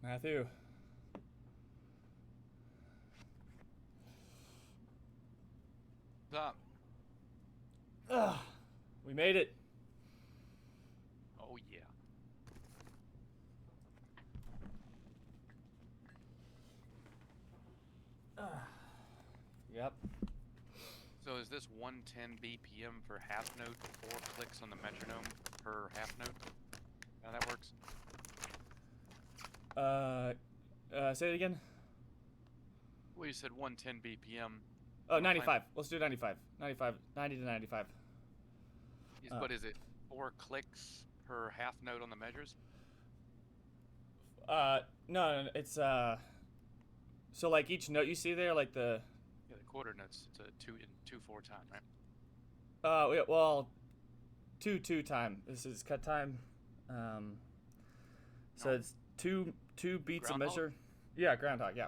Matthew. Stop. Ugh. We made it. Oh yeah. Yep. So is this 110 BPM for half note, 4 clicks on the metronome per half note? How that works? Say it again. Well, you said 110 BPM. Oh, 95. Let's do 95. 95. 90 to 95. But is it 4 clicks per half note on the measures? No, it's, so like each note you see there, like the... Yeah, the quarter notes. It's a 2/4 time, right? Yeah, well, 2/2 time. This is cut time. So it's two beats a Groundhog? measure. Yeah, groundhog. Yeah.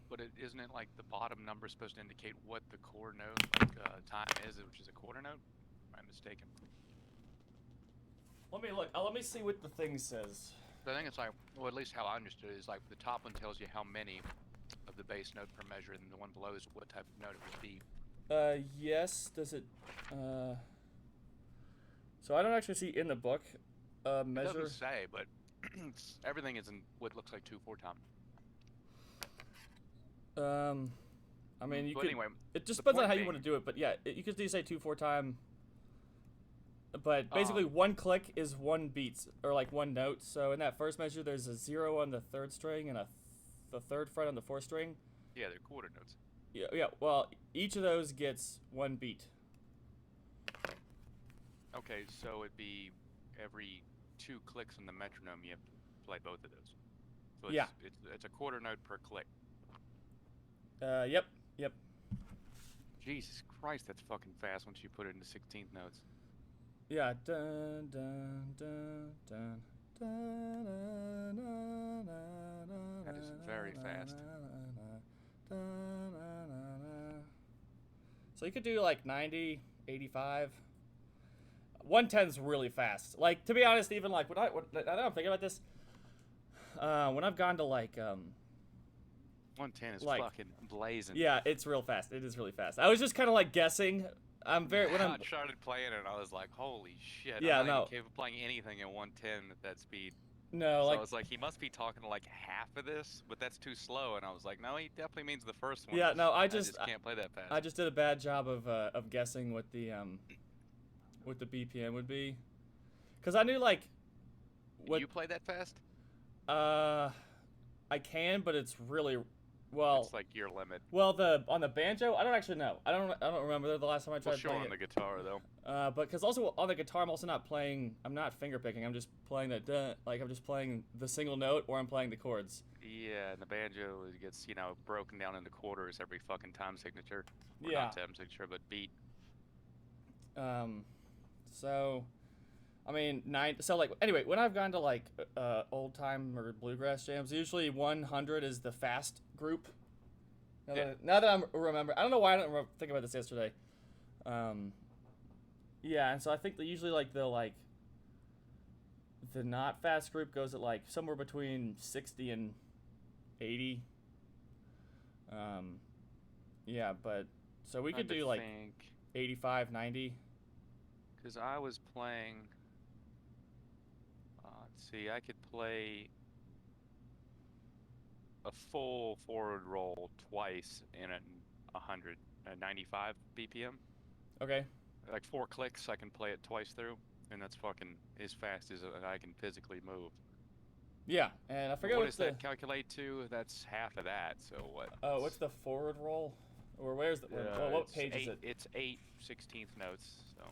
But isn't it like the bottom number is supposed to indicate what the core note time is, which is a quarter note? Am I mistaken? Let me look. Let me see what the thing says. So I think it's like, well, at least how I understood it is like the top one tells you how many of the bass note per measure, and the one below is what type of note it would be. Yes. Does it? So I don't actually see in the book measure. It doesn't say, but everything is in what looks like 2/4 time. I mean, you but could. Anyway, it just depends on how you want to do it, but yeah, you could do say 2/4 time. But basically, one click is one beat, or like one note. So in that first measure, there's a 0 on the third string and the third fret on the fourth string. Yeah, they're quarter notes. Yeah. Well, each of those gets one beat. Okay, so it'd be every 2 clicks on the metronome, you have to play both of those. So it's a quarter note per click. Yep. Jesus Christ, that's fucking fast once you put it into 16th notes. Yeah. Dun, dun, dun, dun, dun, dun, dun, dun, That is very fast. So you could do like 90, 85. 110's really fast. Like, to be honest, even like now that I'm thinking about this, when I've gone to like 110 is like, fucking blazing. Yeah, it's real fast. It is really fast. I was just kind of like guessing. When I started playing it, I was like, holy shit. Yeah, I'm not no. even capable of playing anything at 110 at that speed. No, so like, I was like, he must be talking like half of this, but that's too slow. And I was like, no, he definitely means the first one. Yeah, no, I just can't play that fast. I just did a bad job of guessing what the BPM would be, because I knew like. Can you play that fast? I can, but it's really. Well, it's like your limit. Well, on the banjo, I don't actually know. I don't remember the last time I tried playing it. On the guitar though. But because also on the guitar, I'm also not playing. I'm not finger picking. I'm just playing I'm just playing the single note, or I'm playing the chords. Yeah, and the banjo it gets broken down into quarters every fucking time signature. Or Yeah. Not time signature, but beat. So, I mean, so like anyway, when I've gone to like old time or bluegrass jams, usually 100 is the fast group. Now that I'm remember, I don't know why I didn't think about this yesterday. Yeah, and so I think that usually like the not fast group goes at like somewhere between 60 and 80. Yeah, but so we could do like 85, 90. Because I was playing. Let's see, I could play a full forward roll twice in 95 BPM. Okay. Like 4 clicks, I can play it twice through, and that's fucking as fast as I can physically move. Yeah, and I forget what does that calculate to? That's half of that. So what? Oh, what's the forward roll? Or where's the? What page is it? It's 8 16th notes, so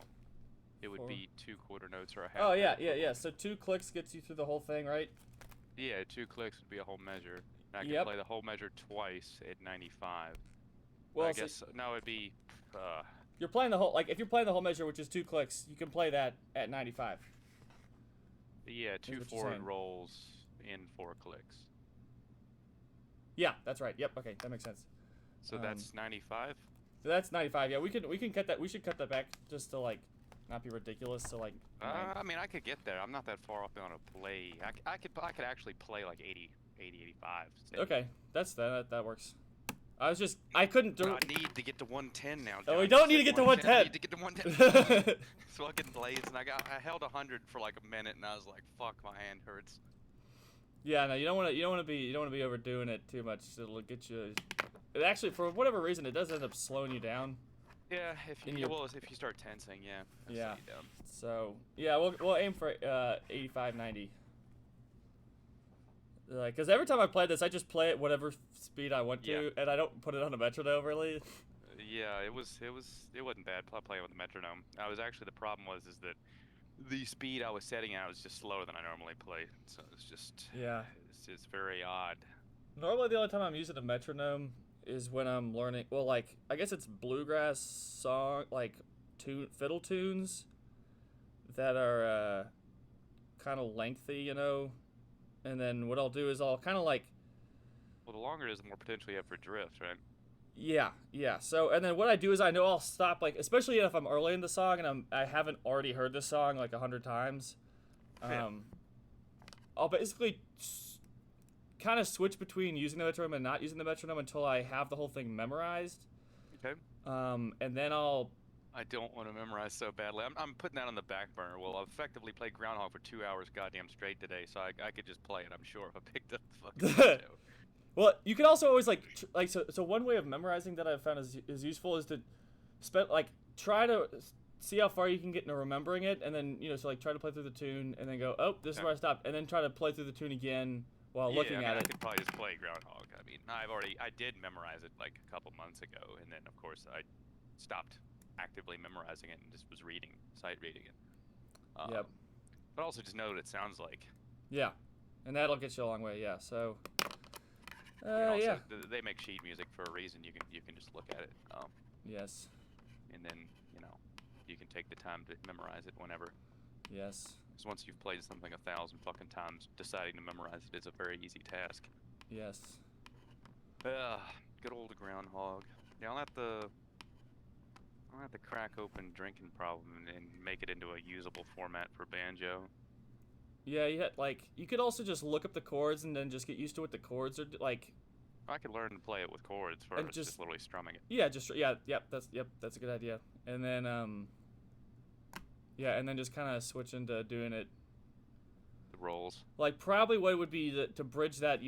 it would be 2 quarter notes or a half. Oh yeah. So 2 clicks gets you through the whole thing, right? Yeah, 2 clicks would be a whole measure. I can play the whole measure twice at 95. Well, I guess no, it'd be. You're playing the whole if you're playing the whole measure, which is 2 clicks, you can play that at 95. Yeah, 2 forward rolls in 4 clicks. Yeah, that's right. Yep. Okay, that makes sense. So that's 95. So that's 95. Yeah, we can cut that. We should cut that back just to like not be ridiculous. So like. I mean, I could get there. I'm not that far off on a play. I could actually play like 80 80, 85. Okay, that works. I couldn't do I need to get to 110 now, John. Oh, we don't need to get to 110. I need to get to 110. It's fucking blades, and I held 100 for like a minute, and I was like, fuck, my hand hurts. Yeah, no, you don't want to be overdoing it too much. It'll get you. It actually, for whatever reason, it does end up slowing you down. Yeah, if you start tensing, yeah. Yeah. So yeah, we'll aim for 85, 90. Like, cause every time I play this, I just play it whatever speed I want to, and I don't put it on a metronome really. Yeah, it wasn't bad playing with the metronome. The problem was that the speed I was setting out was just slower than I normally play, so it's just it's very odd. Normally, the only time I'm using a metronome is when I'm learning. Well, like I guess it's bluegrass song, like fiddle tunes that are kind of lengthy, you know. And then what I'll do is I'll kind of like. Well, the longer it is, the more potential you have for drift, right? Yeah. So, and then what I do is I know I'll stop, like, especially if I'm early in the song and I haven't already heard this song like 100 times. I'll basically kind of switch between using the metronome and not using the metronome until I have the whole thing memorized. Okay. And then I don't want to memorize so badly. I'm putting that on the back burner. Well, I've effectively played Groundhog for 2 hours goddamn straight today, so I could just play it, I'm sure, if I picked up the fucking show. Well, you can also always so one way of memorizing that I've found is useful is to try to see how far you can get into remembering it, and then try to play through the tune and then go, oh, this is where I stopped, and then try to play through the tune again while looking at it. I could probably just play Groundhog. I mean, I did memorize it like a couple months ago, and then of course I stopped actively memorizing it and just was sight reading it. Yep. But also just know what it sounds like. Yeah, and that'll get you a long way. Yeah. So. They make sheet music for a reason. You can just look at it. Yes. And then you can take the time to memorize it whenever. Yes. Because once you've played something 1,000 fucking times, deciding to memorize it is a very easy task. Yes. Good old Groundhog. Yeah, I'll have to crack open Drinking Problem and make it into a usable format for banjo. Yeah, you could also just look up the chords and then just get used to what the chords are like. I could learn to play it with chords first, just literally strumming it. Yeah, that's a good idea. And then and then just kind of switch into doing it. The rolls. Like probably what it would be to bridge that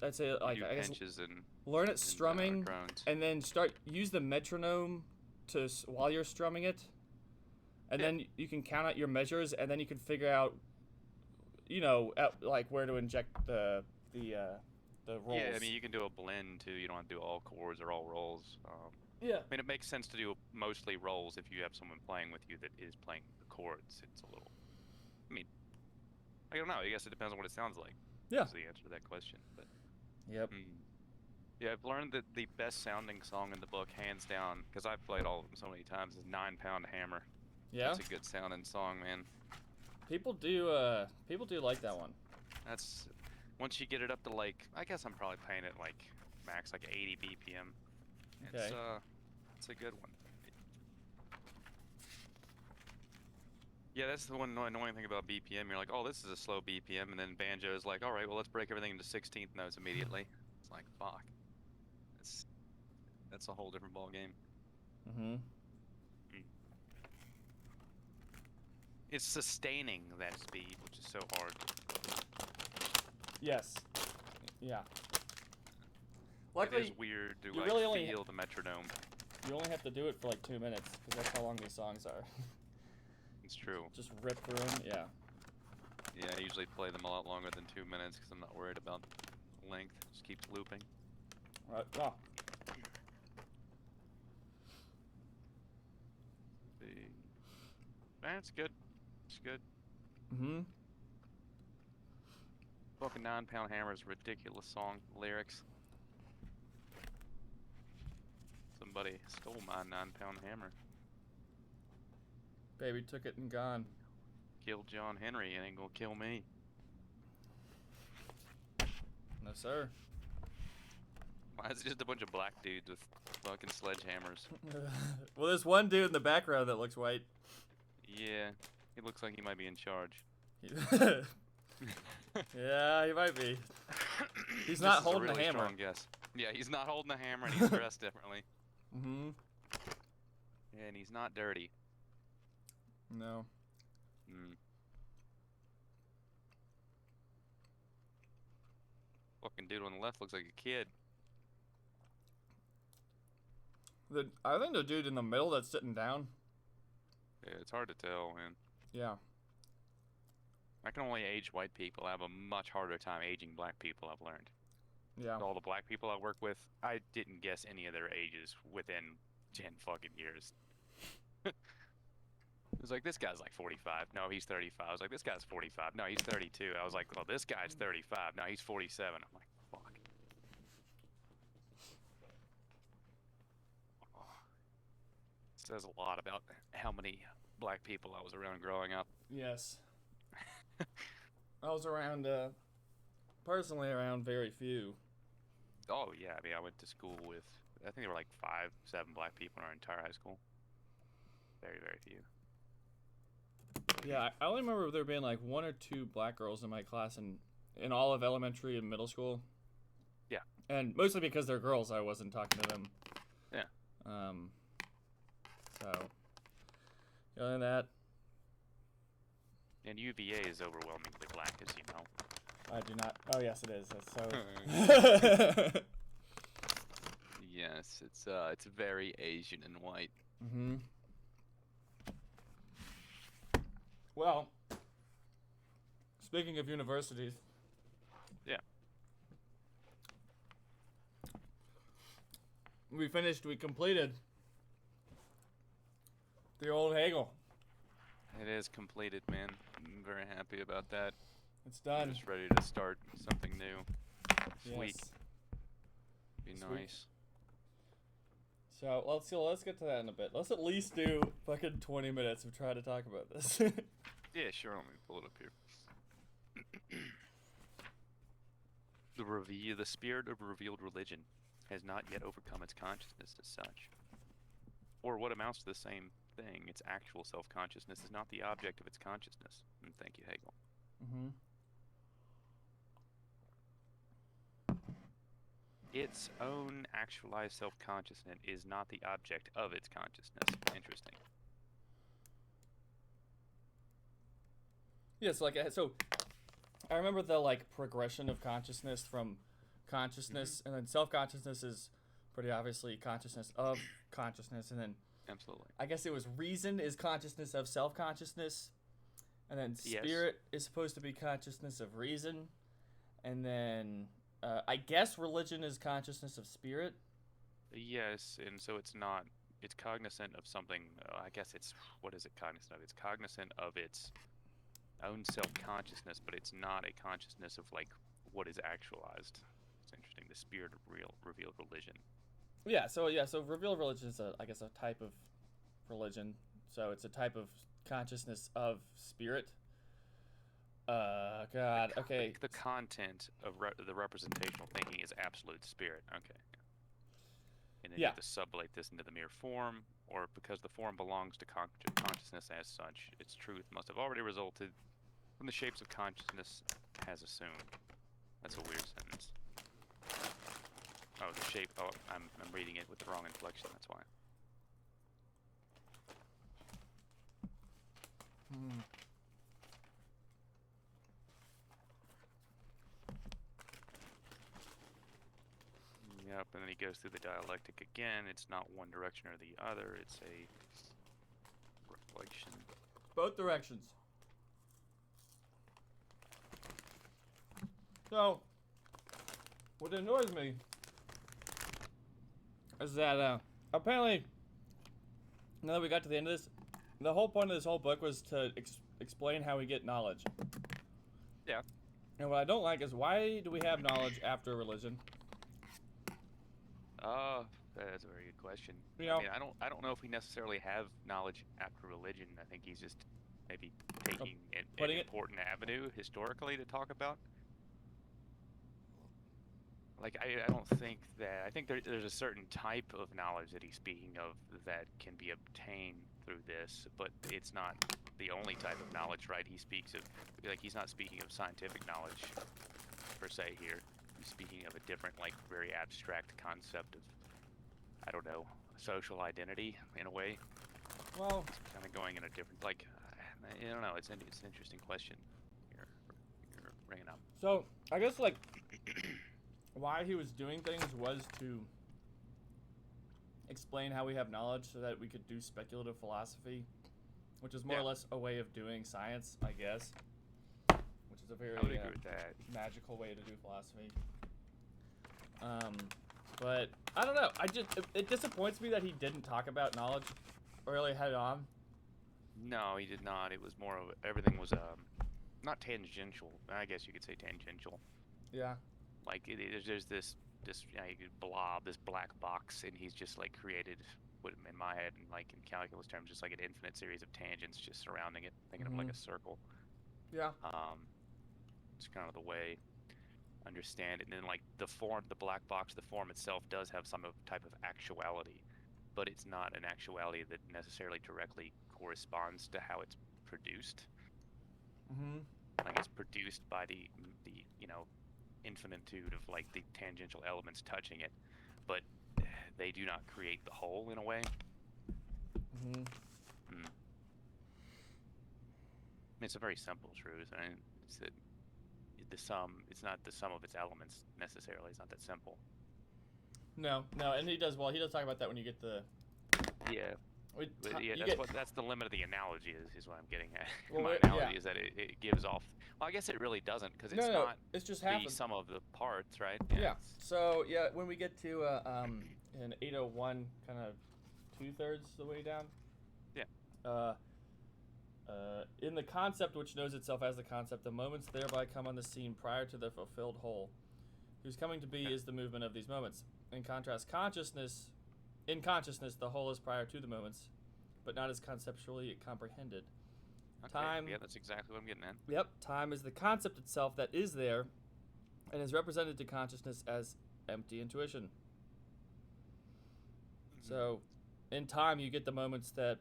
I'd say like I guess learn it strumming and then use the metronome while you're strumming it, and then you can count out your measures and then you can figure out. Where to inject the rolls. Yeah, I mean, you can do a blend too. You don't have to do all chords or all rolls. Yeah. I mean, it makes sense to do mostly rolls if you have someone playing with you that is playing the chords. It's a little. I mean, I don't know. I guess it depends on what it sounds like. Yeah. Is the answer to that question. But. Yep. Yeah, I've learned that the best sounding song in the book, hands down, because I've played all of them so many times, is 9 Pound Hammer. Yeah. It's a good sounding song, man. People do like that one. That's once you get it up to I guess I'm probably playing it max 80 BPM. It's a good one. Yeah, that's the one annoying thing about BPM. You're like, oh, this is a slow BPM, and then banjo is like, all right, well, let's break everything into 16th notes immediately. It's like, fuck. That's a whole different ball game. Mm-hmm. It's sustaining that speed, which is so hard. Yes. Yeah. Luckily, it is weird to feel the metronome. You only have to do it for 2 minutes, because that's how long these songs are. It's true. Just rip through them, yeah. Yeah, I usually play them a lot longer than 2 minutes, because I'm not worried about length. Just keeps looping. Right. Oh. That's good. It's good. Mm-hmm. Fucking 9 Pound Hammer's ridiculous song lyrics. Somebody stole my 9 Pound Hammer. Baby took it and gone. Killed John Henry and ain't gonna kill me. No, sir. Why is it just a bunch of black dudes with fucking sledgehammers? Well, there's one dude in the background that looks white. Yeah, he looks like he might be in charge. Yeah, he might be. He's This not is holding a really a hammer. strong guess. Yeah, he's not holding a hammer, and he's dressed differently. Mm-hmm. And he's not dirty. No. Hmm. Fucking dude on the left looks like a kid. I think the dude in the middle that's sitting down. Yeah, it's hard to tell, man. Yeah. I can only age white people. I have a much harder time aging black people, I've learned. Yeah. All the black people I work with, I didn't guess any of their ages within 10 fucking years. It was like, this guy's like 45. No, he's 35. I was like, this guy's 45. No, he's 32. I was like, well, this guy's 35. No, he's 47. I'm like, fuck. Oh. Says a lot about how many black people I was around growing up. Yes. I was around, personally around very few. Oh, yeah. I mean, I went to school with, I think there were like 5, 7 black people in our entire high school. Very, very few. Yeah, I only remember there being like 1 or 2 black girls in my class in all of elementary and middle school. Yeah. And mostly because they're girls, I wasn't talking to them. Yeah. So, other than that. And UVA is overwhelmingly black, as you know. I do not. Oh, yes, it is. That's so. Yes, it's very Asian and white. Mm-hmm. Well, speaking of universities. Yeah. We completed the old Hegel. It is completed, man. I'm very happy about that. It's done. I'm just ready to start something new. This week. Be This nice. week. So let's get to that in a bit. Let's at least do fucking 20 minutes of trying to talk about this. Yeah, sure. Let me pull it up here. The spirit of revealed religion has not yet overcome its consciousness as such. Or what amounts to the same thing, its actual self-consciousness is not the object of its consciousness. And thank you, Hegel. Mm-hmm. Its own actualized self-consciousness is not the object of its consciousness. Interesting. Yeah, so I remember the progression of consciousness from consciousness, and then self-consciousness is pretty obviously consciousness of consciousness, and then Absolutely. I guess it was reason is consciousness of self-consciousness, and then spirit is supposed to be consciousness of reason, and then I guess religion is consciousness of spirit. Yes, and so it's cognizant of something. I guess what is it cognizant of? It's cognizant of its own self-consciousnness, but it's not a consciousness of what is actualized. It's interesting. The spirit of revealed religion. So revealed religion is I guess a type of religion. So it's a type of consciousness of spirit. God. Okay. The content of the representational thinking is absolute spirit. Okay. And then you have to sublate this into the mere form, or because the form belongs to consciousness as such, its truth must have already resulted from the shapes of consciousness has assumed. That's a weird sentence. Oh, the shape. Oh, I'm reading it with the wrong inflection. That's why. Yep, and then he goes through the dialectic again. It's not one direction or the other. It's a reflection. Both directions. So, what annoys me is that apparently, now that we got to the end of this, the whole point of this whole book was to explain how we get knowledge. Yeah. And what I don't like is, why do we have knowledge after religion? That's a very good question. You know, I mean, I don't know if we necessarily have knowledge after religion. I think he's just maybe taking an important avenue historically to talk about. I don't think that. I think there's a certain type of knowledge that he's speaking of that can be obtained through this, but it's not the only type of knowledge, right? He speaks of, he's not speaking of scientific knowledge per se here. speaking of a different, like, very abstract concept of, I don't know, social identity in a way. Well, It's kind of going in a different, like, I don't know. It's an interesting question you're bringing up. so I guess like why he was doing things was to explain how we have knowledge so that we could do speculative philosophy, which is more or less a way of doing science, I guess. Which is a very I would agree with that. magical way to do philosophy. But I don't know. It disappoints me that he didn't talk about knowledge really head on. No, he did not. It was more of everything was not tangential. I guess you could say tangential. Yeah. Like there's this blob, this black box, and he's just like created what in my head and like in calculus terms, just like an infinite series of tangents just surrounding it, thinking of like a circle. Yeah. It's kind of the way I understand it. And then like the black box, the form itself does have some type of actuality, but it's not an actuality that necessarily directly corresponds to how it's produced. Like it's produced by the infinitude of like the tangential elements touching it, but they do not create the whole in a way. It's a very simple truth, and it's that the sum. It's not the sum of its elements necessarily. It's not that simple. No, and he does talk about that when you get the. Yeah. That's the limit of the analogy is what I'm getting at. Well, my analogy is that it gives off. Well, I guess it really doesn't because it's not. It's just the sum of the parts, right? Yeah. So when we get to an 801, kind of 2/3 the way down. Yeah. In the concept which knows itself as the concept, the moments thereby come on the scene prior to the fulfilled whole, whose coming to be is the movement of these moments. In contrast, in consciousness, the whole is prior to the moments, but not as conceptually comprehended. Okay. Time. Yeah, that's exactly what I'm getting at. Yep. Time is the concept itself that is there, and is represented to consciousness as empty intuition. So, in time, you get the moments that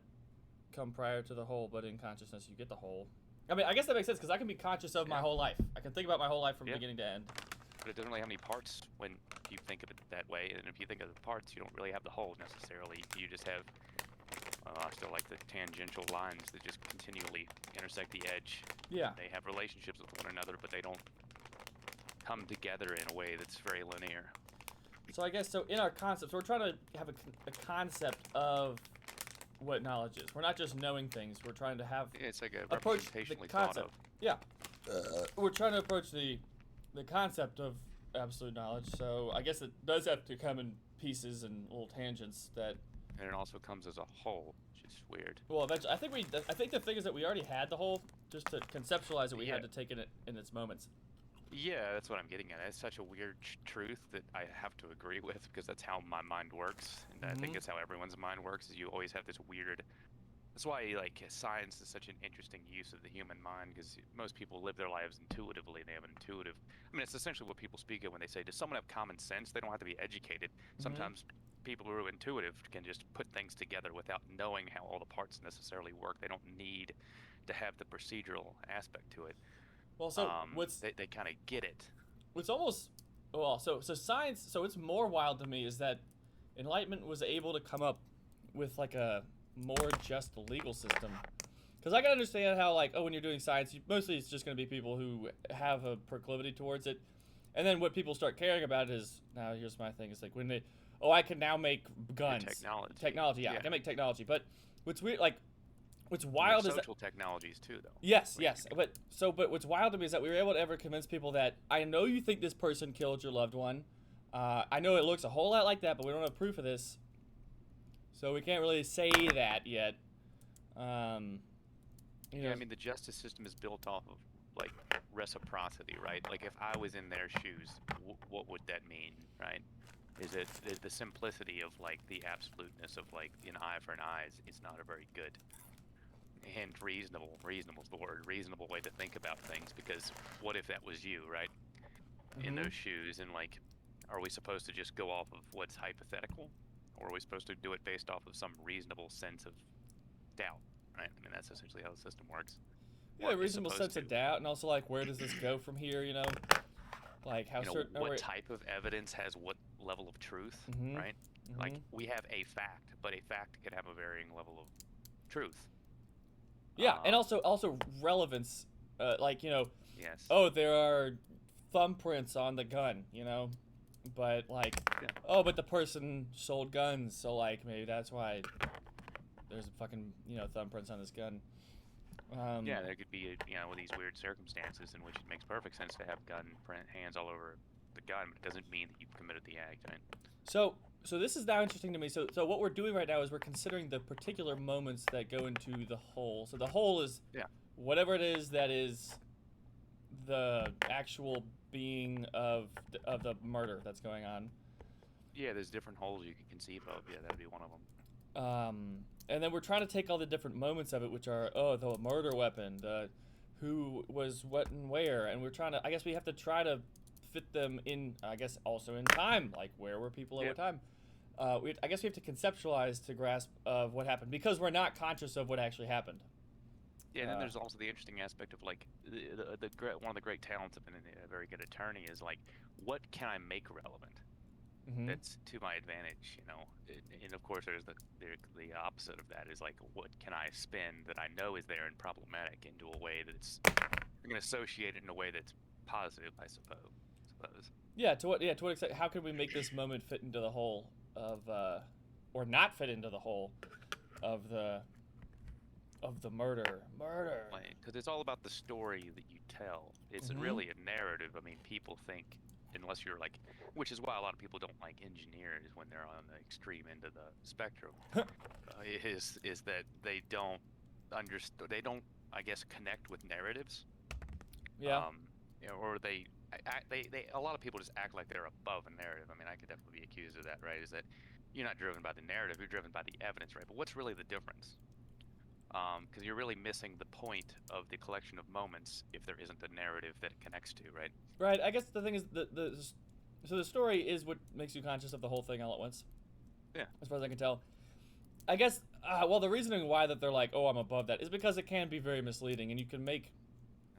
come prior to the whole, but in consciousness, you get the whole. I mean, I guess that makes sense because I can be conscious of my whole life. I can think about my whole life from beginning to end. But it doesn't really have any parts when you think of it that way. And if you think of the parts, you don't really have the whole necessarily. You just have, still like the tangential lines that just continually intersect the edge. Yeah. They have relationships with one another, but they don't come together in a way that's very linear. So I guess, in our concepts, we're trying to have a concept of what knowledge is. We're not just knowing things. We're trying to have it's like a representationally thought of. Yeah. We're trying to approach the concept of absolute knowledge. So I guess it does have to come in pieces and little tangents that. And it also comes as a whole, which is weird. Well, eventually, I think the thing is that we already had the whole. Just to conceptualize it, we had to take it in its moments. Yeah, that's what I'm getting at. It's such a weird truth that I have to agree with because that's how my mind works, and I think it's how everyone's mind works. Is you always have this weird. That's why like science is such an interesting use of the human mind because most people live their lives intuitively. They have an intuitive. I mean, it's essentially what people speak of when they say, "Does someone have common sense?" They don't have to be educated. Sometimes people who are intuitive can just put things together without knowing how all the parts necessarily work. They don't need to have the procedural aspect to it. Well, so they kind of get it. What's almost so science. So it's more wild to me is that Enlightenment was able to come up with like a more just legal system. Because I can understand how when you're doing science, mostly it's just going to be people who have a proclivity towards it, and then what people start caring about is now here's my thing. It's like when I can now make guns. Technology. Yeah, I can make technology. But what's weird What's wild is social technologies too, though. Yes. But what's wild to me is that we were able to ever convince people that I know you think this person killed your loved one. I know it looks a whole lot like that, but we don't have proof of this, so we can't really say that yet. I mean, the justice system is built off of like reciprocity, right? Like if I was in their shoes, what would that mean, right? Is it the simplicity of like the absoluteness of like an eye for an eye is not a very good. And reasonable is the word, reasonable way to think about things, because what if that was you, right? In those shoes, and like, are we supposed to just go off of what's hypothetical, or are we supposed to do it based off of some reasonable sense of doubt, right? I mean, that's essentially how the system works. Yeah, a reasonable sense of doubt, and also like, where does this go from here, Like how You know, certain what type of evidence has what level of truth, right? Like we have a fact, but a fact could have a varying level of truth. Yeah, and also relevance. Like, you know, Yes. oh, there are thumbprints on the gun, you know, but like, oh, but the person sold guns, so like maybe that's why there's a fucking, you know, thumbprints on this gun. Yeah, there could be, you know, these weird circumstances in which it makes perfect sense to have gun print hands all over the gun, but it doesn't mean that you've committed the act, right? So this is now interesting to me. So what we're doing right now is we're considering the particular moments that go into the whole. So the whole is whatever it is that is the actual being of the murder that's going on. Yeah, there's different holes you can conceive of. Yeah, that'd be one of them. And then we're trying to take all the different moments of it, which are, oh, the murder weapon, the who was what and where, and we're trying to, I guess we have to try to fit them in, I guess, also in time, like where were people at what time. I guess we have to conceptualize to grasp of what happened, because we're not conscious of what actually happened. Yeah, and then there's also the interesting aspect of, like, one of the great talents of a very good attorney is, like, what can I make relevant? That's to my advantage, you know. And of course, there's the opposite of that is, like, what can I spin that I know is there and problematic into a way that's you're gonna associate it in a way that's positive, I suppose. Yeah. To what extent? How can we make this moment fit into the whole of, or not fit into the whole of the murder? Because it's all about the story that you tell. It's really a narrative. I mean, people think, unless you're like, which is why a lot of people don't like engineers when they're on the extreme end of the spectrum, is that they don't they don't, I guess, connect with narratives. Yeah. You know, or they a lot of people just act like they're above a narrative. I mean, I could definitely be accused of that, right? Is that you're not driven by the narrative, you're driven by the evidence, right? But what's really the difference? Because you're really missing the point of the collection of moments if there isn't a narrative that it connects to, right? Right. I guess the thing is so the story is what makes you conscious of the whole thing all at once. Yeah. As far as I can tell. I guess well, the reasoning why that they're like, oh, I'm above that, is because it can be very misleading, and you can make.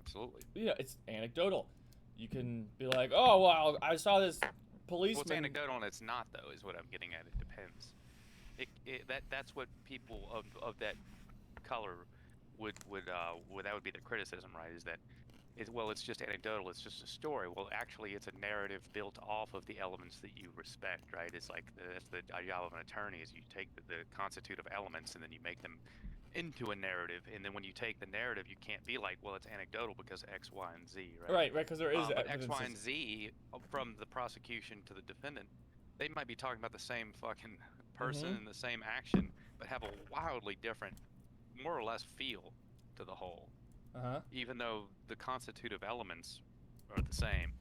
Absolutely. Yeah, it's anecdotal. You can be like, oh, well, I saw this policeman. Well, it's anecdotal and it's not, though, is what I'm getting at. It depends. That's what people of that color would that would be the criticism, right? Is that it's just anecdotal, it's just a story. Well, actually, it's a narrative built off of the elements that you respect, right? It's like that's the job of an attorney, is you take the constitutive elements and then you make them into a narrative, and then when you take the narrative, you can't be like, well, it's anecdotal because X, Y, and Z, right? Right, because there is but X, Y, and Z from the prosecution to the defendant, they might be talking about the same fucking person and the same action, but have a wildly different, more or less, feel to the whole. Even though the constitutive elements are the same.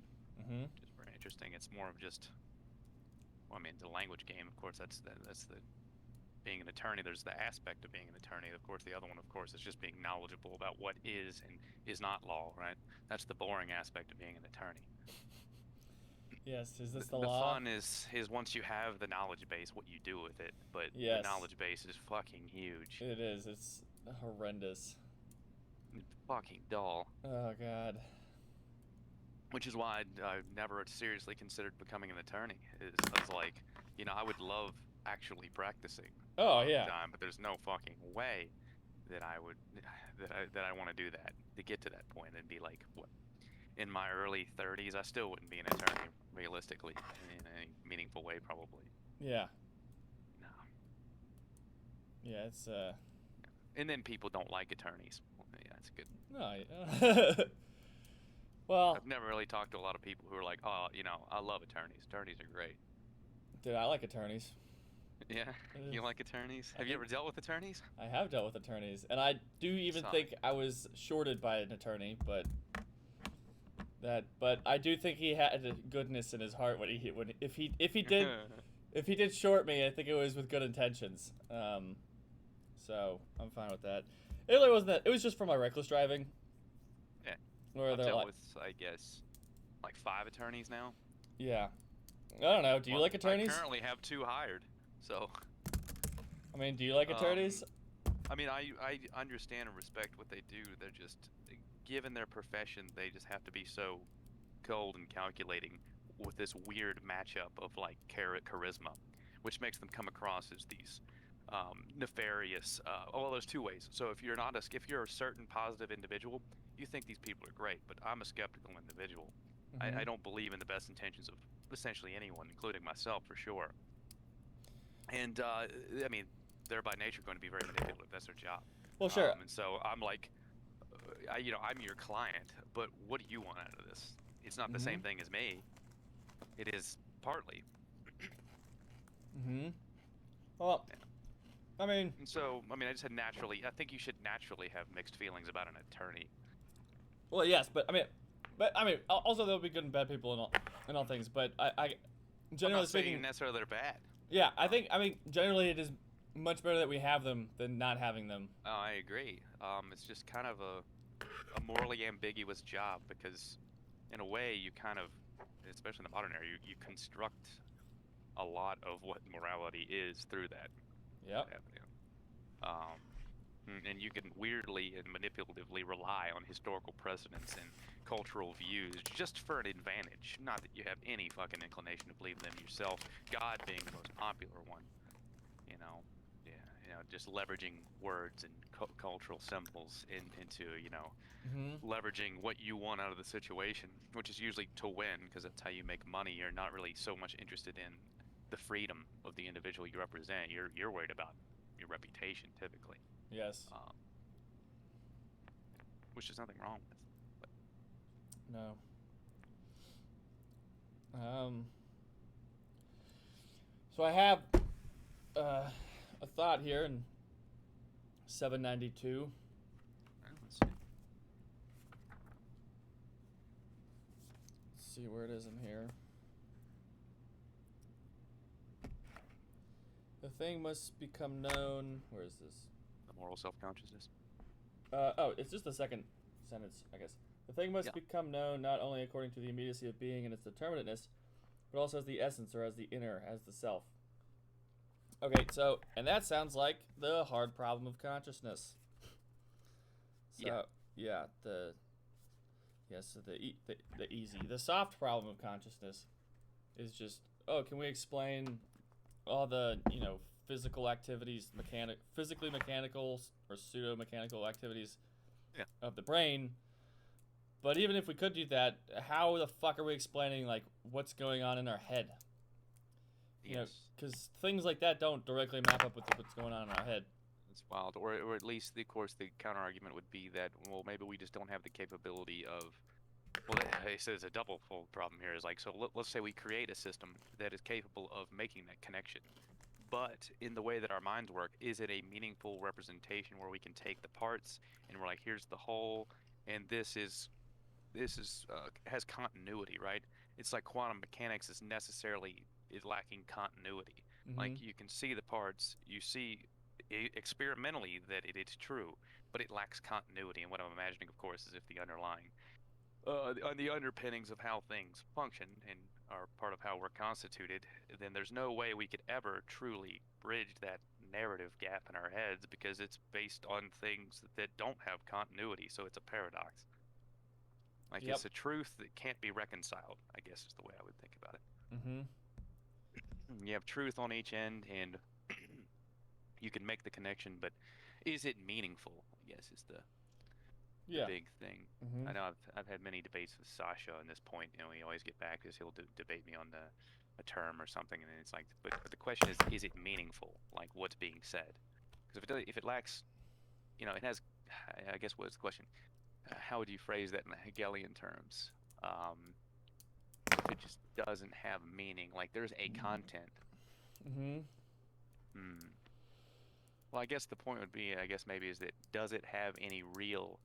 Which is very interesting. It's more of just, well, I mean, the language game, of course, that's the being an attorney. There's the aspect of being an attorney. Of course, the other one, of course, is just being knowledgeable about what is and is not law, right? That's the boring aspect of being an attorney. Yes, is this the law? The fun is once you have the knowledge base, what you do with it. But the knowledge base is fucking huge. It is. It's horrendous. It's fucking dull. Oh, God. Which is why I never seriously considered becoming an attorney. I was like, you know, I would love actually practicing. Oh, yeah. Time, but there's no fucking way that I would that I want to do that, to get to that point and be like, what, in my early 30s, I still wouldn't be an attorney realistically in any meaningful way, probably. Yeah. No. Yeah, it's And then people don't like attorneys. Well, yeah, that's good. No. Well, I've never really talked to a lot of people who are like, oh, you know, I love attorneys. Attorneys are great. Dude, I like attorneys. Yeah, you like attorneys? Have you ever dealt with attorneys? I have dealt with attorneys, and I do even think I was shorted by an attorney, but I do think he had a goodness in his heart if he did short me, I think it was with good intentions. So I'm fine with that. It really wasn't that. It was just for my reckless driving. Yeah. Where I've dealt with, I guess, like 5 attorneys now. Yeah. I don't know. Do you like attorneys? I currently have 2 hired, so. I mean, do you like attorneys? I mean, I understand and respect what they do. They're just, given their profession, they just have to be so cold and calculating with this weird matchup of like charisma, which makes them come across as these nefarious. Well, there's two ways. So if you're a certain positive individual, you think these people are great, but I'm a skeptical individual. Mm-hmm. I don't believe in the best intentions of essentially anyone, including myself for sure. And I mean, they're by nature going to be very manipulative. That's their job. Well, sure. And so I'm like, I'm your client, but what do you want out of this? It's not the same thing as me. It is partly. Mm-hmm. Well, Yeah. I mean. And so, I just had naturally. I think you should naturally have mixed feelings about an attorney. Well, yes, but I mean, also there'll be good and bad people in all things. But I generally I'm not speaking, saying necessarily they're bad. Yeah, I mean, generally it is much better that we have them than not having them. Oh, I agree. It's just kind of a morally ambiguous job because, in a way, you kind of, especially in the modern era, you construct a lot of what morality is through that. Yep. And you can weirdly and manipulatively rely on historical precedents and cultural views just for an advantage. Not that you have any fucking inclination to believe them yourself. God being the most popular one. Just leveraging words and cultural symbols into, leveraging what you want out of the situation, which is usually to win, because that's how you make money. You're not really so much interested in the freedom of the individual you represent. You're worried about your reputation, typically. Yes. Which there's nothing wrong with. No. So I have a thought here in 792. Let's see. Let's see where it is in here. The thing must become known. Where is this? The moral self-consciousness. It's just the second sentence, I guess. The thing must become known not only according to the immediacy of being and its determinateness, but also as the essence, or as the inner, as the self. Okay, so, and that sounds like the hard problem of consciousness. So, the easy. The soft problem of consciousness is just, can we explain all the, physical activities, physically mechanical or pseudo-mechanical activities of the brain? But even if we could do that, how the fuck are we explaining, like, what's going on in our head? Because things like that don't directly map up with what's going on in our head. It's wild. Or at least, of course, the counter-argument would be that, well, maybe we just don't have the capability of... Well, they say it's a double-fold problem here. Is like, so let's say we create a system that is capable of making that connection. But in the way that our minds work, is it a meaningful representation where we can take the parts and we're like, here's the whole, and this has continuity, right? It's like quantum mechanics is lacking continuity. Mm-hmm. Like, you can see the parts, you see experimentally that it is true, but it lacks continuity. And what I'm imagining, of course, is if the underlying the underpinnings of how things function and are part of how we're constituted, then there's no way we could ever truly bridge that narrative gap in our heads, because it's based on things that don't have continuity. So it's a paradox. Like, it's a truth that can't be reconciled, I guess is the way I would think about it. Mm-hmm. You have truth on each end, and you can make the connection, but is it meaningful, I guess, is the big thing. Mm-hmm. I know I've had many debates with Sasha on this point. We always get back because he'll debate me on a term or something, and then it's like, but the question is it meaningful? Like, what's being said? Because if it lacks, it has. I guess what's the question? How would you phrase that in the Hegelian terms? If it just doesn't have meaning, like there's a content. Mm-hmm. Well, I guess the point would be, maybe, is that does it have any real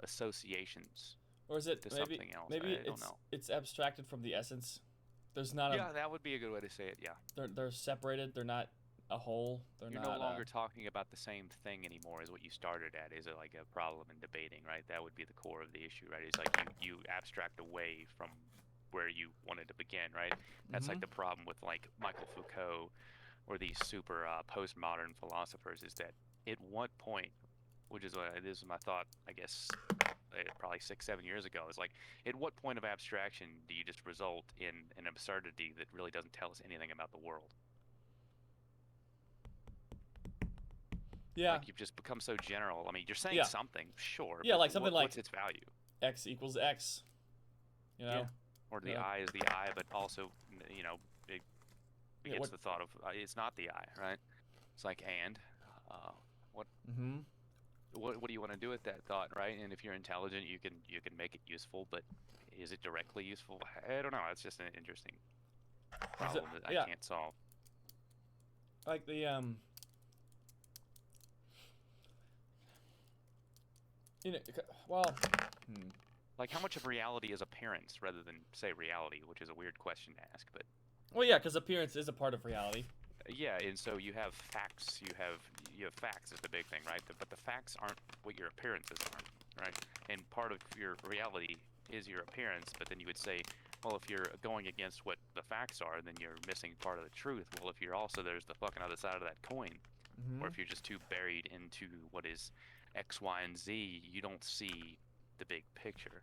associations, or is it to maybe something else? maybe I don't know. It's abstracted from the essence. There's not that would be a good way to say it. They're separated. They're not a whole. You're no longer talking about the same thing anymore as what you started at. Is it like a problem in debating, right? That would be the core of the issue, right? It's like you abstract away from where you wanted to begin, right? That's like the problem with like Michael Foucault or these super postmodern philosophers, is that at what point, which is this is my thought, I guess, probably 6, 7 years ago. It's like, at what point of abstraction do you just result in an absurdity that really doesn't tell us anything about the world? Yeah. Like, you've just become so general. I mean, you're saying Yeah. something, sure. Yeah, but like something like what's its value? X equals X. You know. Yeah. Or the eye is the eye, but also, you know, it begets the thought of it's not the eye, right? It's like, and what what do you want to do with that thought, right? And if you're intelligent, you can make it useful, but is it directly useful? I don't know. It's just an interesting problem that I can't solve. Like the you know, well, like, how much of reality is appearance rather than, say, reality, which is a weird question to ask, but well, yeah, because appearance is a part of reality. Yeah, and so you have facts. You have facts is the big thing, right? But the facts aren't what your appearances are, right? And part of your reality is your appearance. But then you would say, well, if you're going against what the facts are, then you're missing part of the truth. Well, if you're also there's the fucking other side of that coin, or if you're just too buried into what is X, Y, and Z, you don't see the big picture.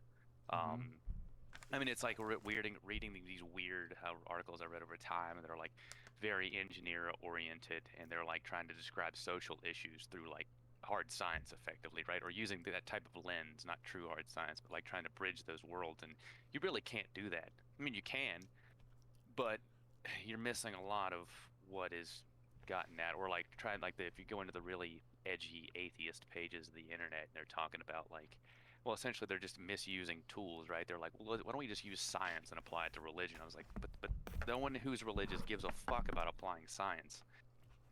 I mean, it's like reading these weird articles I read over time, and they're like very engineer oriented, and they're like trying to describe social issues through like hard science effectively, right? Or using that type of lens, not true hard science, but like trying to bridge those worlds. And you really can't do that. I mean, you can, but you're missing a lot of what is gotten at. Or like if you go into the really edgy atheist pages of the internet, and they're talking about like, well, essentially they're just misusing tools, right? They're like, well, why don't we just use science and apply it to religion? I was like, but no one who's religious gives a fuck about applying science.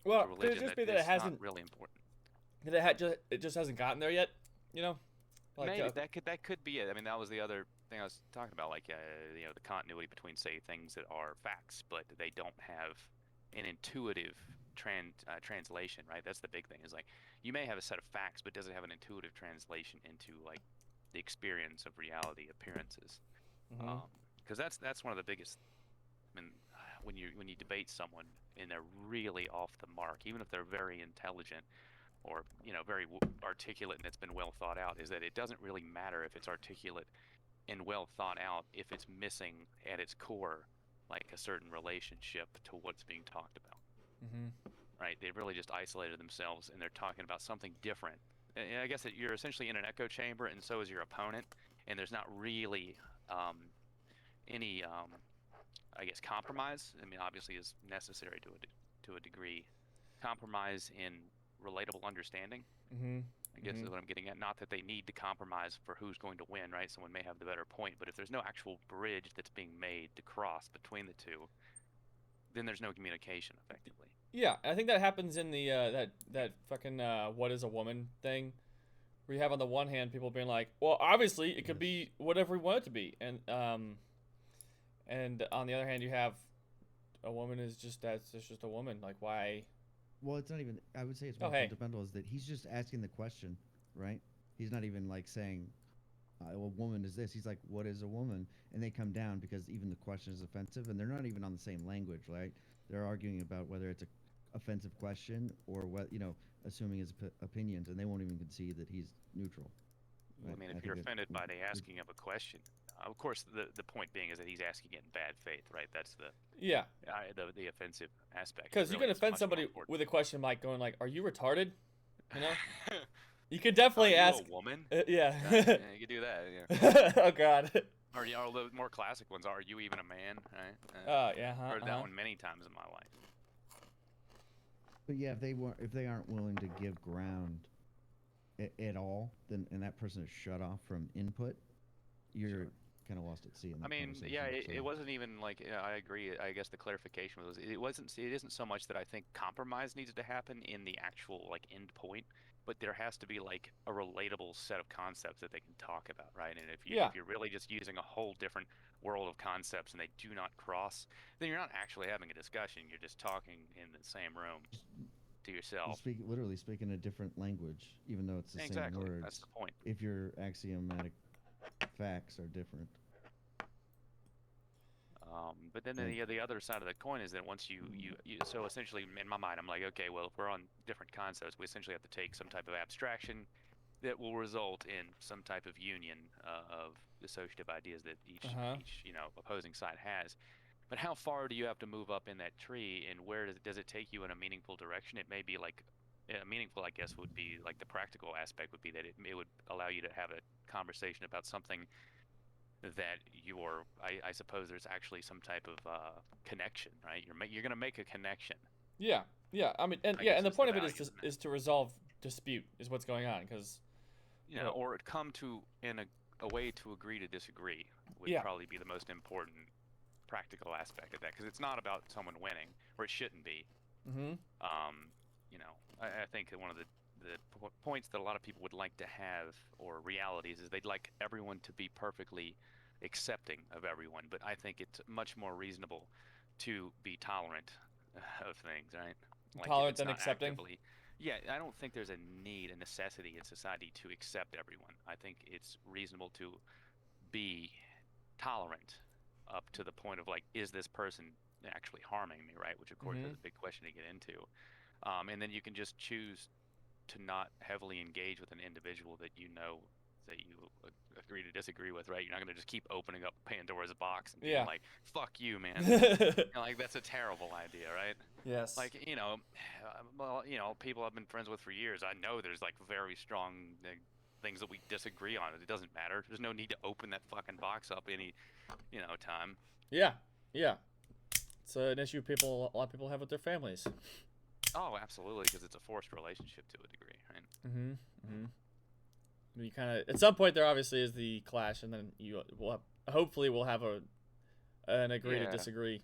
Well, could it just be that it hasn't not really important? That it just hasn't gotten there yet, you know? Like, Maybe that could be it. I mean, that was the other thing I was talking about, like you know, the continuity between, say, things that are facts, but they don't have an intuitive translation, right? That's the big thing. Is like, you may have a set of facts, but does it have an intuitive translation into like the experience of reality, appearances? Because that's one of the biggest. I mean, when you debate someone and they're really off the mark, even if they're very intelligent or, you know, very articulate and it's been well thought out, is that it doesn't really matter if it's articulate and well thought out if it's missing at its core like a certain relationship to what's being talked about. Right? They've really just isolated themselves, and they're talking about something different. And I guess that you're essentially in an echo chamber, and so is your opponent, and there's not really any I guess compromise. I mean, obviously is necessary to a degree. Compromise in relatable understanding, I guess is what I'm getting at. Not that they need to compromise for who's going to win, right? Someone may have the better point, but if there's no actual bridge that's being made to cross between the two, then there's no communication effectively. Yeah, I think that happens in the that fucking what is a woman thing, where you have on the one hand people being like, well, obviously it could be whatever we want it to be, and on the other hand you have a woman is just it's just a woman. Like, why? Well, it's not even. I would say it's more fundamental. Is that he's just asking the question, right? He's not even like saying, "A woman is this." He's like, "What is a woman?" And they come down because even the question is offensive, and they're not even on the same language, right? They're arguing about whether it's a offensive question or what, you know, assuming his opinions, and they won't even concede that he's neutral. Right? I mean, if you're offended by the asking of a question, of course, the point being is that he's asking it in bad faith, right? That's the offensive aspect. Because really, you can offend somebody with a question like going like, "Are you retarded?" You know, you could definitely ask. A woman? Yeah. Yeah, you could do that. Yeah. Oh God. Or the more classic ones are you even a man? Right? Oh yeah. Heard that one many times in my life. But yeah, if they aren't willing to give ground at all, then and that person is shut off from input, you're kind of lost at sea. I mean, yeah, it wasn't even like, I agree. I guess the clarification was it isn't so much that I think compromise needs to happen in the actual like end point, but there has to be like a relatable set of concepts that they can talk about, right? And if you're really just using a whole different world of concepts and they do not cross, then you're not actually having a discussion. You're just talking in the same room to yourself. Literally speaking a different language, even though it's the same words. That's the point. If your axiomatic facts are different. But then the other side of the coin is that once you so essentially in my mind I'm like, okay, well, if we're on different concepts, we essentially have to take some type of abstraction that will result in some type of union of dissociative ideas that each opposing side has. But how far do you have to move up in that tree, and where does it take you in a meaningful direction? It may be like meaningful, I guess, would be like the practical aspect would be that it would allow you to have a conversation about something that I suppose there's actually some type of connection, right? You're going to make a connection. Yeah. I mean, and the point of it is to resolve dispute is what's going on, because or come to a way to agree to disagree would probably be the most important practical aspect of that, because it's not about someone winning, or it shouldn't be. I think that one of the points that a lot of people would like to have, or realities, is they'd like everyone to be perfectly accepting of everyone, but I think it's much more reasonable to be tolerant of things, right? Tolerant than accepting? I don't think there's a necessity in society to accept everyone. I think it's reasonable to be tolerant up to the point of, like, is this person actually harming me, right? Which, of course, is a big question to get into. And then you can just choose to not heavily engage with an individual that you agree to disagree with, right? You're not going to just keep opening up Pandora's box and being like, fuck you, man. Like, that's a terrible idea, right? Yes. Like, people I've been friends with for years, I know there's, like, very strong things that we disagree on. It doesn't matter. There's no need to open that fucking box up any, time. Yeah. It's an issue a lot of people have with their families. Oh, absolutely, because it's a forced relationship to a degree, right? You kind of, at some point, there obviously is the clash, and then hopefully we'll have an agree to disagree.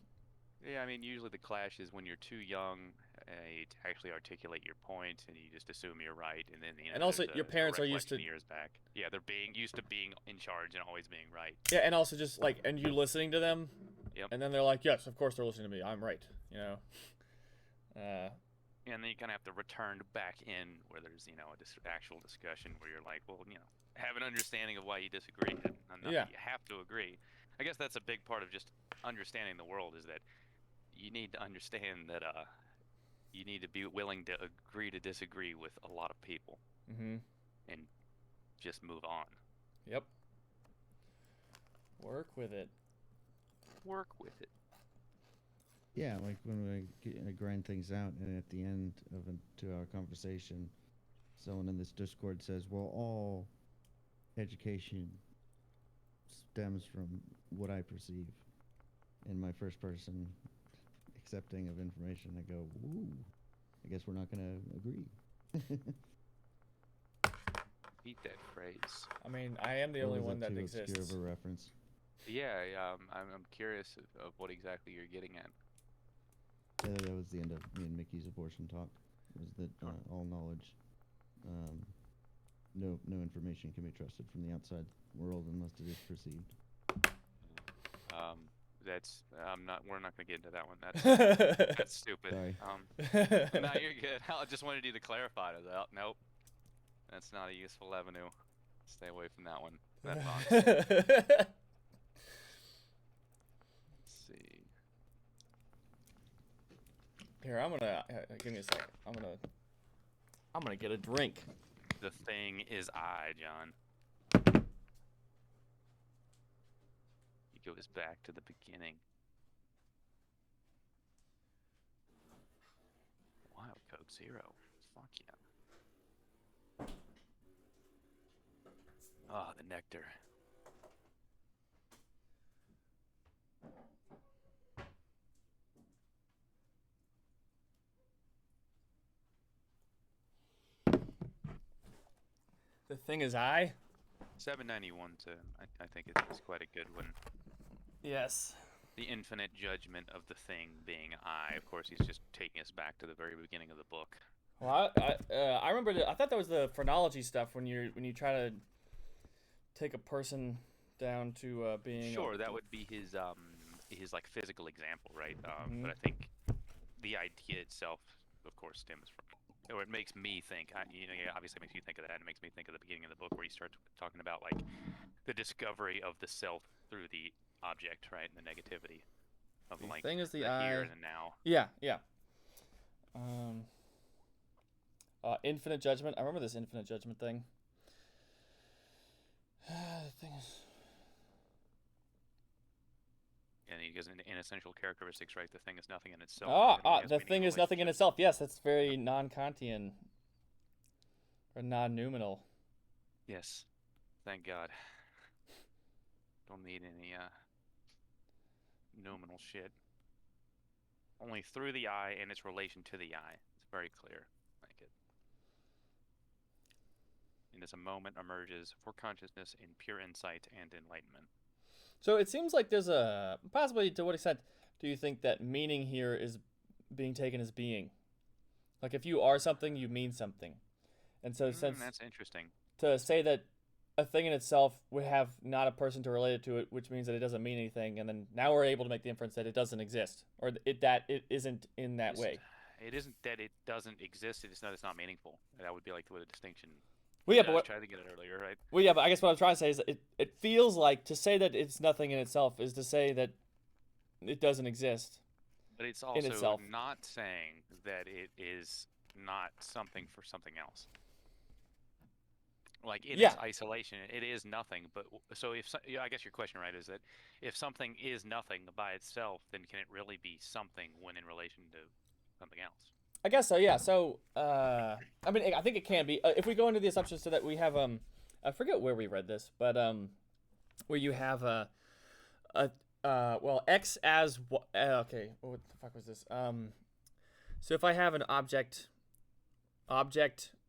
Yeah, I mean, usually the clash is when you're too young to actually articulate your point, and you just assume you're right, and then and also your parents are used to years back. Yeah, they're used to being in charge and always being right. Yeah, and also just and you listening to them. Yep. And then they're like, yes, of course they're listening to me. I'm right. And then you kind of have to return back in where there's actual discussion where you're like, well, have an understanding of why you disagree, and not that you have to agree. I guess that's a big part of just understanding the world, is that you need to understand that you need to be willing to agree to disagree with a lot of people, and just move on. Yep. Work with it. Yeah, like when we grind things out, and at the end of a 2-hour conversation, someone in this Discord says, well, all education stems from what I perceive. In my first person accepting of information, I go, ooh, I guess we're not going to agree. Eat that phrase. I mean, I am the only one that exists. Obscure of a reference. Yeah, I'm curious of what exactly you're getting at. That was the end of me and Mickey's abortion talk. Was that all knowledge, no information can be trusted from the outside world unless it is perceived. We're not gonna get into that one. That's stupid. Sorry. No, you're good. I just wanted you to clarify that. Nope, that's not a useful avenue. Stay away from that one. That box. Here, I'm gonna give me a second. I'm gonna get a drink. The thing is I, John. He goes back to the beginning. Wild Coke Zero. Fuck yeah. Ah, the nectar. The thing is I? 791 I think it's quite a good one. Yes. The infinite judgment of the thing being I. Of course, he's just taking us back to the very beginning of the book. Well, I remember. I thought that was the phrenology stuff when you try to take a person down to being. Sure, that would be his like physical example, right? But I think the idea itself, of course, stems from. Or it makes me think, obviously it makes you think of that, and it makes me think of the beginning of the book where you start talking about, like, the discovery of the self through the object, right, and the negativity of, the like, thing is the here and the now. Yeah. Infinite judgment. I remember this infinite judgment thing. The thing is... And he goes into inessential characteristics, right? The thing is nothing in itself. The thing is nothing in itself. Yes, that's very non-Kantian. Or non-noumenal. Yes. Thank God. Don't need any noumenal shit. Only through the eye and its relation to the eye. It's very clear. Like it. And as a moment emerges for consciousness in pure insight and enlightenment. So it seems like there's a... Possibly, to what extent do you think that meaning here is being taken as being? Like, if you are something, you mean something. And so since... That's interesting. To say that a thing in itself would have not a person to relate it to it, which means that it doesn't mean anything, and then now we're able to make the inference that it doesn't exist, or that it isn't in that way. It isn't that it doesn't exist, it's not meaningful. That would be like the distinction. Well, yeah, but I was trying to get it earlier, right? Well, yeah, but I guess what I'm trying to say is that it feels like to say that it's nothing in itself is to say that it doesn't exist. But it's also not saying that it is not something for something else. Like in its isolation, it is nothing. But so I guess your question, right, is that if something is nothing by itself, then can it really be something when in relation to something else? I guess so. Yeah. So I mean, I think it can be if we go into the assumption so that we have I forget where we read this, but where you have well, x as okay, what the fuck was this? So if I have an object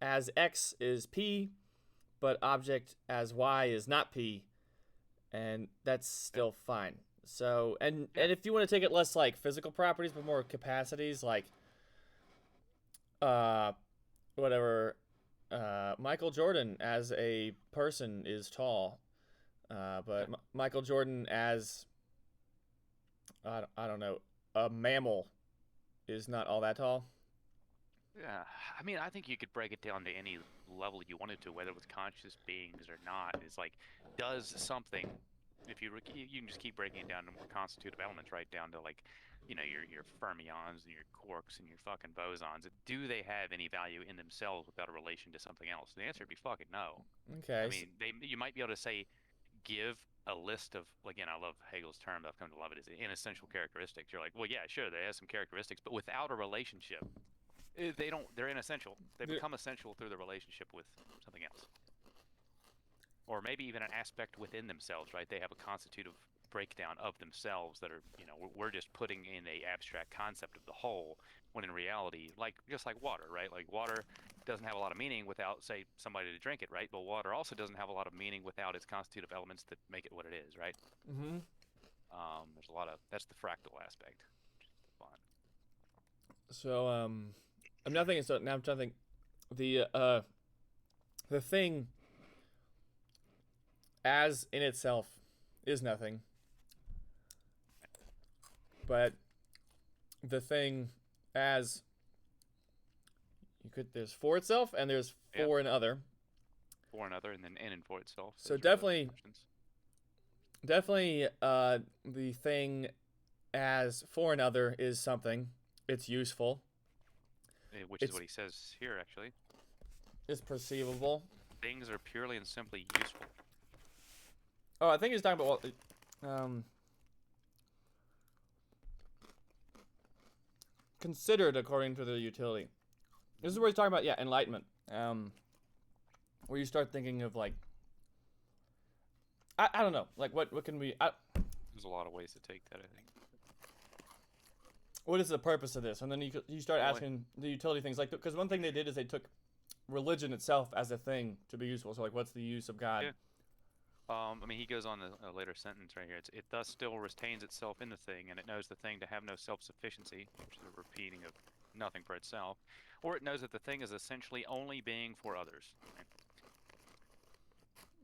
as x is p, but object as y is not p, and that's still fine. So and if you want to take it less like physical properties but more capacities, like whatever, Michael Jordan as a person is tall, but Michael Jordan as I don't know, a mammal is not all that tall. Yeah, I mean, I think you could break it down to any level you wanted to, whether with conscious beings or not. It's like, does something, if you can just keep breaking it down to more constitutive elements, right down to like, you know, your fermions and your quarks and your fucking bosons. Do they have any value in themselves without a relation to something else? The answer would be fucking no. Okay. I mean, you might be able to say, give a list of, again, I love Hegel's term, I've come to love it, is inessential characteristics. You're like, well, yeah, sure, they have some characteristics, but without a relationship. They're inessential. They become essential through the relationship with something else. Or maybe even an aspect within themselves, right? They have a constitutive breakdown of themselves that are, you know, we're just putting in a abstract concept of the whole, when in reality, just like water, right? Like water doesn't have a lot of meaning without, say, somebody to drink it, right? But water also doesn't have a lot of meaning without its constitutive elements that make it what it is, right? Mm-hmm. There's a lot of, that's the fractal aspect, which is fun. So, I'm not thinking. So now I'm trying to think. The thing as in itself is nothing, but the thing as there's for itself and there's for another. For another, and then in and for itself. So definitely, the thing as for another is something. It's useful. Which is what he says here, actually. It's perceivable. Things are purely and simply useful. Oh, I think he's talking about considered according to their utility. This is where he's talking about, enlightenment. Where you start thinking of like, I don't know, like what can we? There's a lot of ways to take that, I think. What is the purpose of this? And then you start asking the utility things, like, because one thing they did is they took religion itself as a thing to be useful. So like, what's the use of God? Yeah. I mean, he goes on a later sentence right here. It thus still retains itself in the thing, and it knows the thing to have no self-sufficiency, which is a repeating of nothing for itself, or it knows that the thing is essentially only being for others. Right?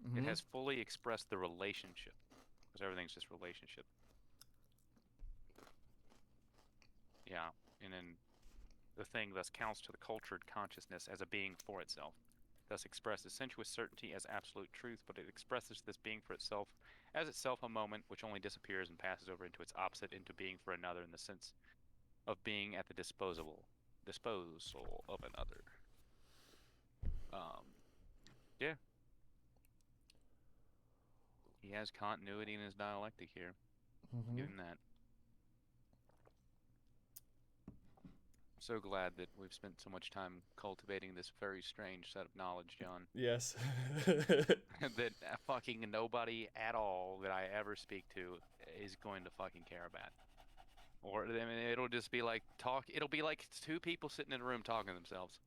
Mm-hmm. It has fully expressed the relationship, because everything's just relationship. Yeah, and then the thing thus counts to the cultured consciousness as a being for itself, thus expresses sensuous certainty as absolute truth, but it expresses this being for itself as itself a moment which only disappears and passes over into its opposite, into being for another, in the sense of being at the disposal of another. Yeah. he has continuity in his dialectic here. Mm-hmm. Give him that. So glad that we've spent so much time cultivating this very strange set of knowledge, John. Yes. That fucking nobody at all that I ever speak to is going to fucking care about. Or, I mean, it'll just be like it'll be like two people sitting in a room talking to themselves.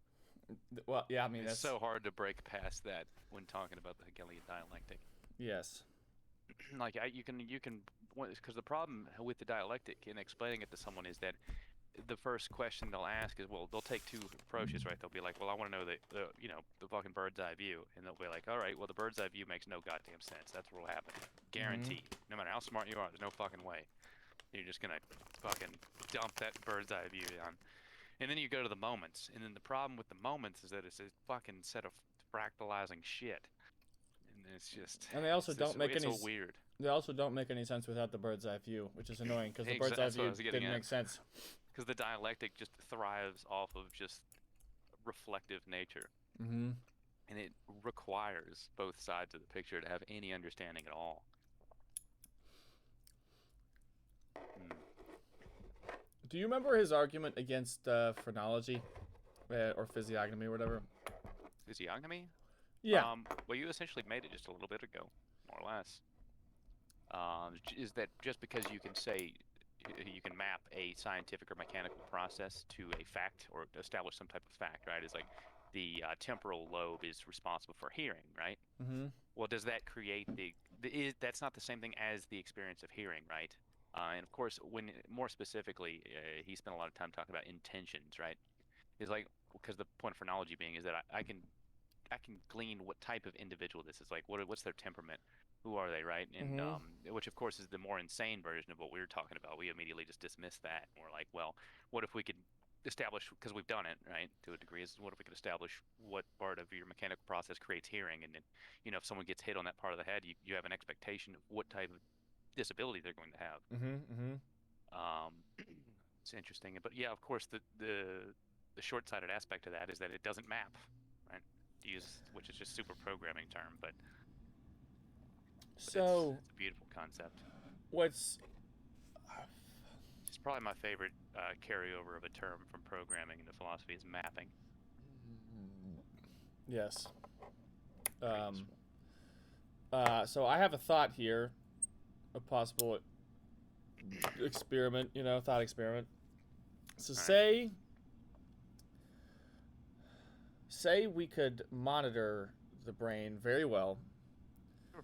Well, yeah, I mean, it's so hard to break past that when talking about the Hegelian dialectic. Yes. Like, you can, because the problem with the dialectic and explaining it to someone is that the first question they'll ask is, well, they'll take two approaches, right? They'll be like, well, I want to know the fucking bird's eye view, and they'll be like, all right, well, the bird's eye view makes no goddamn sense. That's what will happen, guaranteed. No matter how smart you are, there's no fucking way you're just gonna fucking dump that bird's eye view on. And then you go to the moments, and then the problem with the moments is that it's a fucking set of fractalizing shit, and it's just. And they also don't make any. It's so weird. They also don't make any sense without the bird's eye view, which is annoying because the bird's eye view didn't make sense. Because the dialectic just thrives off of just reflective nature. Mm-hmm. And it requires both sides of the picture to have any understanding at all. Do you remember his argument against phrenology or physiognomy or whatever? Physiognomy? Yeah. Well, you essentially made it just a little bit ago, more or less. Is that just because you can say you can map a scientific or mechanical process to a fact or establish some type of fact, right? It's like the temporal lobe is responsible for hearing, right? Mm-hmm. Well, does that create that's not the same thing as the experience of hearing, right? And of course, when more specifically, he spent a lot of time talking about intentions, right? It's like, because the point of phrenology being is that I can glean what type of individual this is, like what's their temperament, who are they, right? And which of course is the more insane version of what we were talking about. We immediately just dismiss that, and we're like, well, what if we could establish, because we've done it, right, to a degree, is what if we could establish what part of your mechanical process creates hearing, and then, if someone gets hit on that part of the head, you have an expectation of what type of disability they're going to have. It's interesting, but yeah, of course, the short-sighted aspect of that is that it doesn't map, right? Which is just super programming term, but so it's a beautiful concept. It's probably my favorite carryover of a term from programming into philosophy is mapping. Yes. So I have a thought here, a possible experiment, thought experiment. So say we could monitor the brain very well. Sure.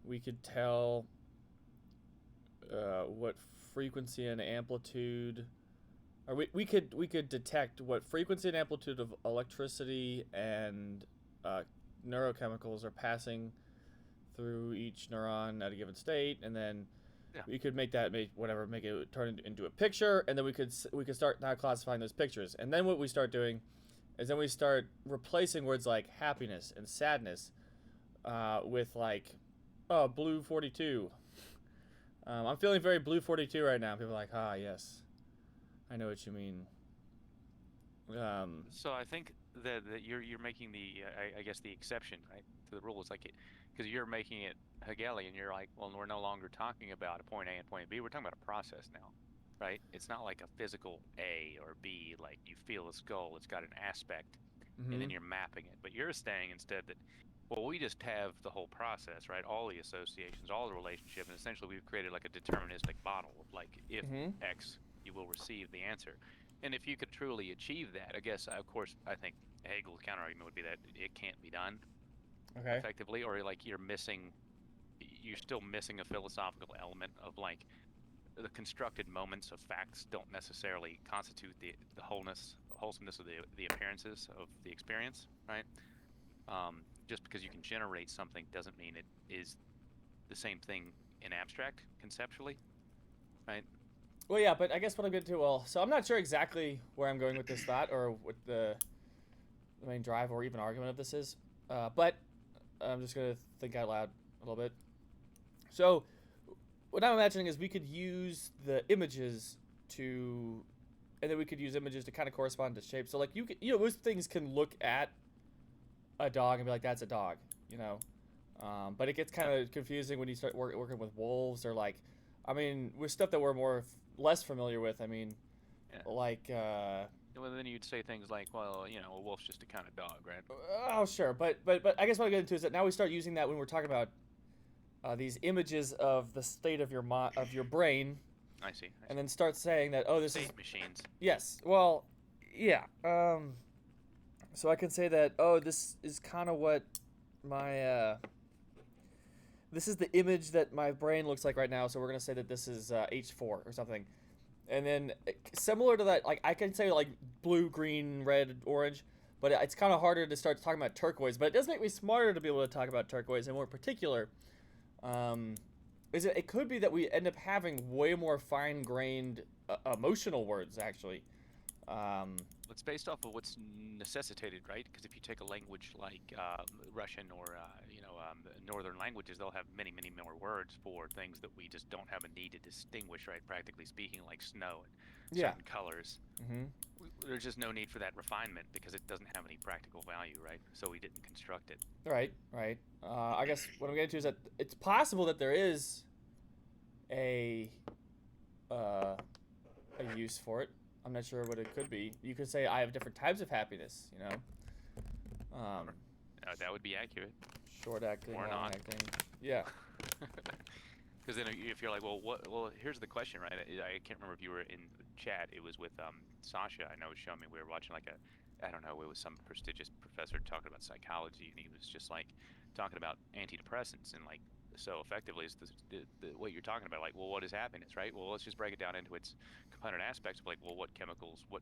We could tell what frequency and amplitude, or we could detect what frequency and amplitude of electricity and neurochemicals are passing through each neuron at a given state, and then we could make it turn into a picture, and then we could start now classifying those pictures. And then what we start doing is then we start replacing words like happiness and sadness with like, oh, blue 42. I'm feeling very blue 42 right now. People are like, ah, yes, I know what you mean. So I think that you're making I guess the exception, right, to the rule. It's like because you're making it Hegelian. You're like, well, we're no longer talking about a point A and point B. We're talking about a process now, right? It's not like a physical A or B, like you feel a skull. It's got an aspect, and then you're mapping it. But you're saying instead that, well, we just have the whole process, right? All the associations, all the relationship, and essentially we've created like a deterministic model of like, if X, you will receive the answer. And if you could truly achieve that, I guess, of course, I think Hegel's counterargument would be that it can't be done effectively, or like you're still missing a philosophical element of like the constructed moments of facts don't necessarily constitute the wholesomeness of the appearances of the experience, right? Just because you can generate something doesn't mean it is the same thing in abstract conceptually, right? Well, yeah, but I guess what I'm going to do, so I'm not sure exactly where I'm going with this thought or what the main drive or even argument of this is, but I'm just going to think out loud a little bit. So what I'm imagining is we could use the images and then we could use images to kind of correspond to shape. So like most things can look at a dog and be like, that's a dog, But it gets kind of confusing when you start working with wolves or like, I mean, with stuff that we're less familiar with. I mean, like. Well, then you'd say things like, well, you know, a wolf's just a kind of dog, right? Oh, sure, but I guess what I'm getting to is that now we start using that when we're talking about these images of the state of your brain. I see. And then start saying that, oh, this state machines. Yes. Well, yeah. So I can say that, oh, this is kind of what my this is the image that my brain looks like right now. So we're gonna say that this is H4 or something. And then similar to that, like I can say like blue, green, red, orange, but it's kind of harder to start talking about turquoise. But it does make me smarter to be able to talk about turquoise and more particular. It could be that we end up having way more fine-grained emotional words actually. It's based off of what's necessitated, right? Because if you take a language like Russian or northern languages, they'll have many more words for things that we just don't have a need to distinguish, right? Practically speaking, like snow and certain colors. There's just no need for that refinement because it doesn't have any practical value, right? So we didn't construct it. Right. I guess what I'm getting to is that it's possible that there is a use for it. I'm not sure what it could be. You could say I have different types of happiness, you know. That would be accurate. Short acting, or long not. acting. Yeah. Because then if you're like, well, here's the question, right? I can't remember if you were in the chat. It was with Sasha. I know it was showing me. We were watching like I don't know, it was some prestigious professor talking about psychology, and he was just like talking about antidepressants and like. So effectively, it's what you're talking about, like, well, what is happiness, right? Well, let's just break it down into its component aspects of, like, well, what chemicals, what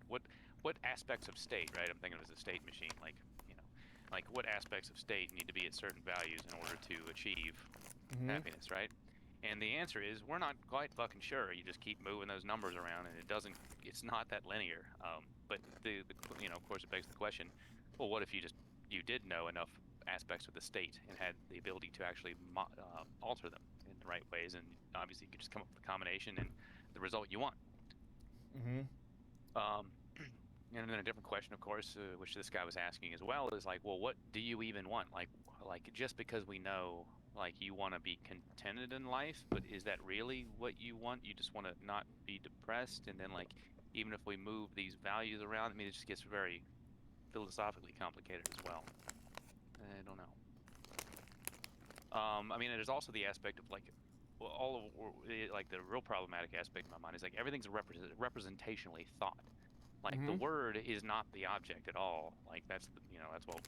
aspects of state, right? I'm thinking of it as a state machine, like, you know, like what aspects of state need to be at certain values in order to achieve happiness, right? And the answer is we're not quite fucking sure. You just keep moving those numbers around, and it's not that linear. But you know, of course, it begs the question, well, what if you did know enough aspects of the state and had the ability to actually alter them in the right ways, and obviously you could just come up with a combination and the result you want. And then a different question, of course, which this guy was asking as well, is like, well, what do you even want? Like just because we know, like, you want to be contented in life, but is that really what you want? You just want to not be depressed, and then, like, even if we move these values around, I mean, it just gets very philosophically complicated as well. I don't know. I mean, there's also the aspect of like, well, like the real problematic aspect in my mind is like everything's representationally thought. Like the word is not the object at all. Like that's why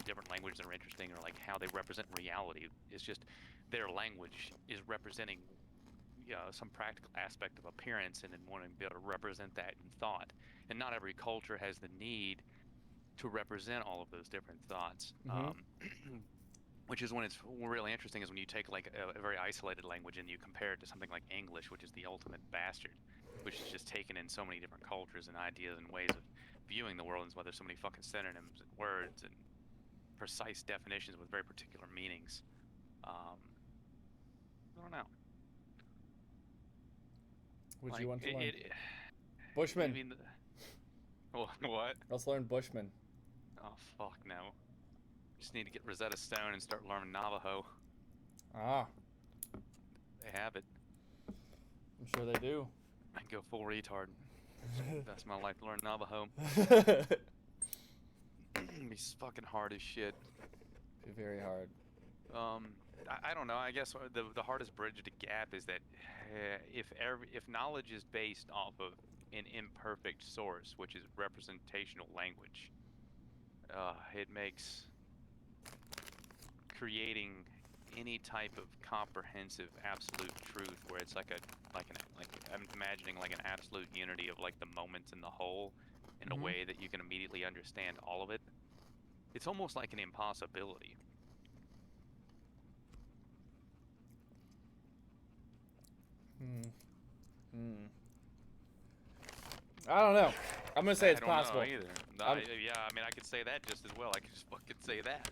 different languages are interesting, or like how they represent reality. It's just their language is representing some practical aspect of appearance, and then wanting to be able to represent that in thought. And not every culture has the need to represent all of those different thoughts, which is when it's really interesting is when you take like a very isolated language and you compare it to something like English, which is the ultimate bastard, which is just taken in so many different cultures and ideas and ways of viewing the world, and why there's so many fucking synonyms and words and precise definitions with very particular meanings. I don't know. Would you want to learn? Bushman. I mean, what? Let's learn Bushman. Oh, fuck no. Just need to get Rosetta Stone and start learning Navajo. Ah. They have it. I'm sure they do. I can go full retard. That's my life to learn Navajo. It'd be fucking hard as shit. Be very hard. I don't know. I guess the hardest bridge to gap is that if knowledge is based off of an imperfect source, which is representational language, it makes creating any type of comprehensive absolute truth, where it's like I'm imagining like an absolute unity of like the moments in the whole in a way that you can immediately understand all of it. It's almost like an impossibility. I don't know. I'm gonna say it's possible. I don't know either. Yeah, I mean, I could say that just as well. I could just fucking say that.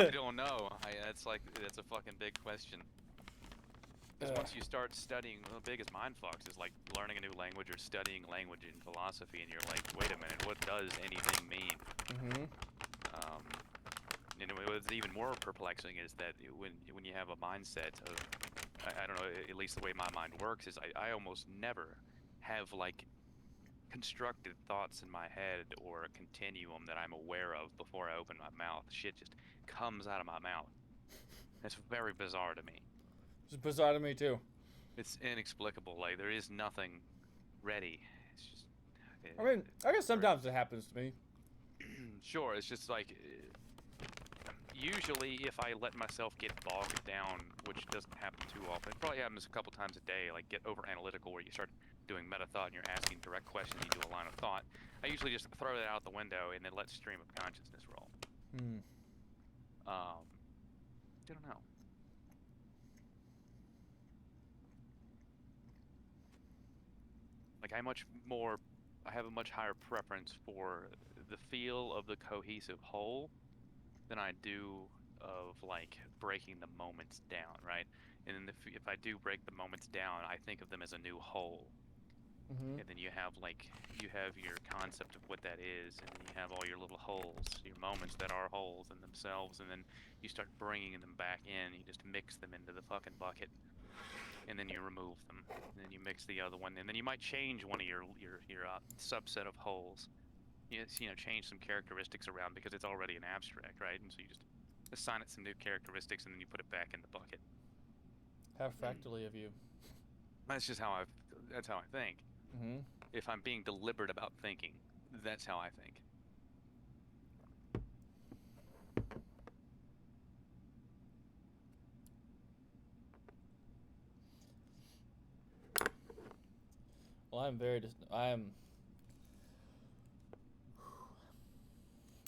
I don't know. That's a fucking big question. Because once you start studying, the biggest mindfucks is like learning a new language or studying language in philosophy, and you're like, wait a minute, what does anything mean? And what's even more perplexing is that when you have a mindset of, I don't know, at least the way my mind works is I almost never have like constructed thoughts in my head or a continuum that I'm aware of before I open my mouth. Shit just comes out of my mouth. It's very bizarre to me. It's bizarre to me too. It's inexplicable. Like there is nothing ready. It's just. I mean, I guess sometimes it happens to me. Sure, it's just like. Usually, if I let myself get bogged down, which doesn't happen too often, it probably happens a couple times a day, like get over analytical where you start doing meta thought and you're asking direct questions, you do a line of thought. I usually just throw that out the window and then let stream of consciousness roll. I don't know. Like I have a much higher preference for the feel of the cohesive whole than I do of like breaking the moments down, right? And then if I do break the moments down, I think of them as a new whole. And then you have your concept of what that is, and then you have all your little holes, your moments that are holes in themselves, and then you start bringing them back in. You just mix them into the fucking bucket, and then you remove them, and then you mix the other one, and then you might change one of your subset of holes. Change some characteristics around because it's already an abstract, right? And so you just assign it some new characteristics, and then you put it back in the bucket. How fractally of you. That's just how I think. If I'm being deliberate about thinking, that's how I think. Well,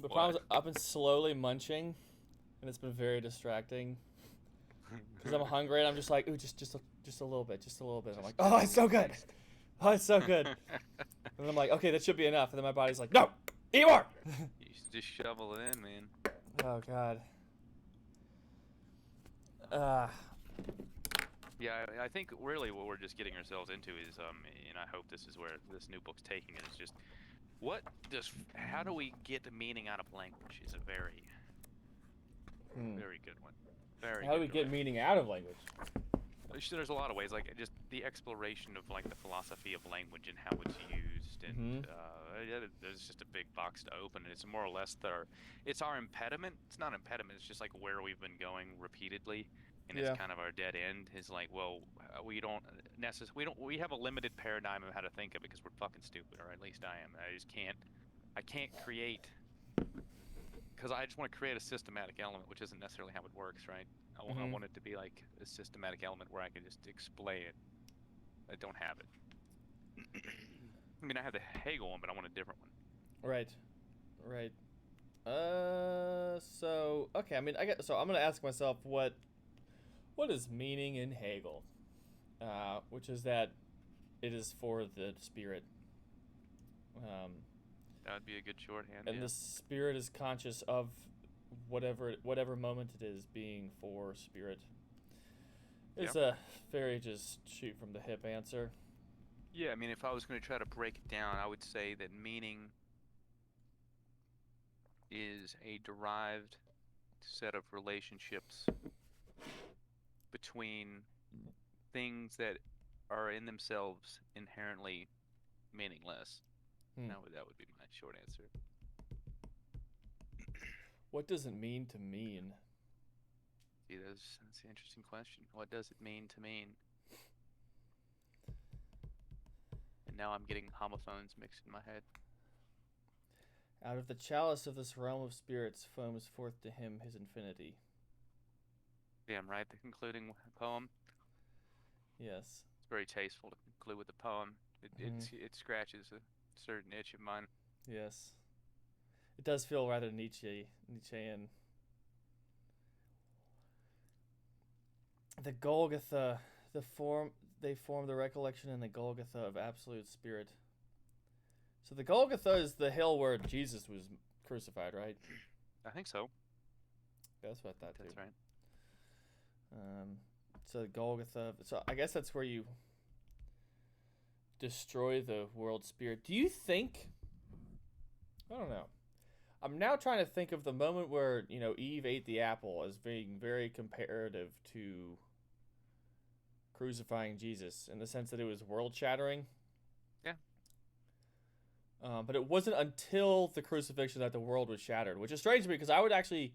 the problem is I've been slowly munching, and it's been very distracting. Because I'm hungry, and I'm just like, ooh, just a little bit. I'm like, oh, it's so good. Oh, it's so good. And I'm like, okay, that should be enough. And then my body's like, no, eat more. You should just shovel it in, man. Oh, God. Yeah, I think really what we're just getting ourselves into is, and I hope this is where this new book's taking it, is just how do we get the meaning out of language is a very, very good one. How do we get meaning out of language? There's a lot of ways, like just the exploration of like the philosophy of language and how it's used, and there's just a big box to open. And it's more or less it's our impediment. It's not impediment. It's just like where we've been going repeatedly, and it's kind of our dead end. Is like, well, we have a limited paradigm of how to think of it because we're fucking stupid, or at least I am. I can't create. Because I just want to create a systematic element, which isn't necessarily how it works, right? I want it to be like a systematic element where I can just explain it. I don't have it. I mean, I have the Hegel one, but I want a different one. Right. So okay. I mean, so I'm gonna ask myself what is meaning in Hegel, which is that it is for the spirit. That would be a good shorthand. And the spirit is conscious of whatever moment it is being for spirit. It's a very just shoot from the hip answer. Yeah, I mean, if I was going to try to break it down, I would say that meaning is a derived set of relationships between things that are in themselves inherently meaningless. That would be my short answer. What does it mean to mean? See, that's an interesting question. What does it mean to mean? And now I'm getting homophones mixed in my head. Out of the chalice of this realm of spirits foams forth to him his infinity. Damn right, the concluding poem. Yes. It's very tasteful to conclude with a poem. It scratches a certain itch of mine. Yes. It does feel rather Nietzschean. The Golgotha, they form the recollection in the Golgotha of absolute spirit. So the Golgotha is the hill where Jesus was crucified, right? I think so. That's what I thought too. That's right. So Golgotha. So I guess that's where you destroy the world spirit. Do you think? I don't know. I'm now trying to think of the moment where, Eve ate the apple as being very comparative to crucifying Jesus in the sense that it was world-shattering. Yeah. But it wasn't until the crucifixion that the world was shattered, which is strange to me because I would actually...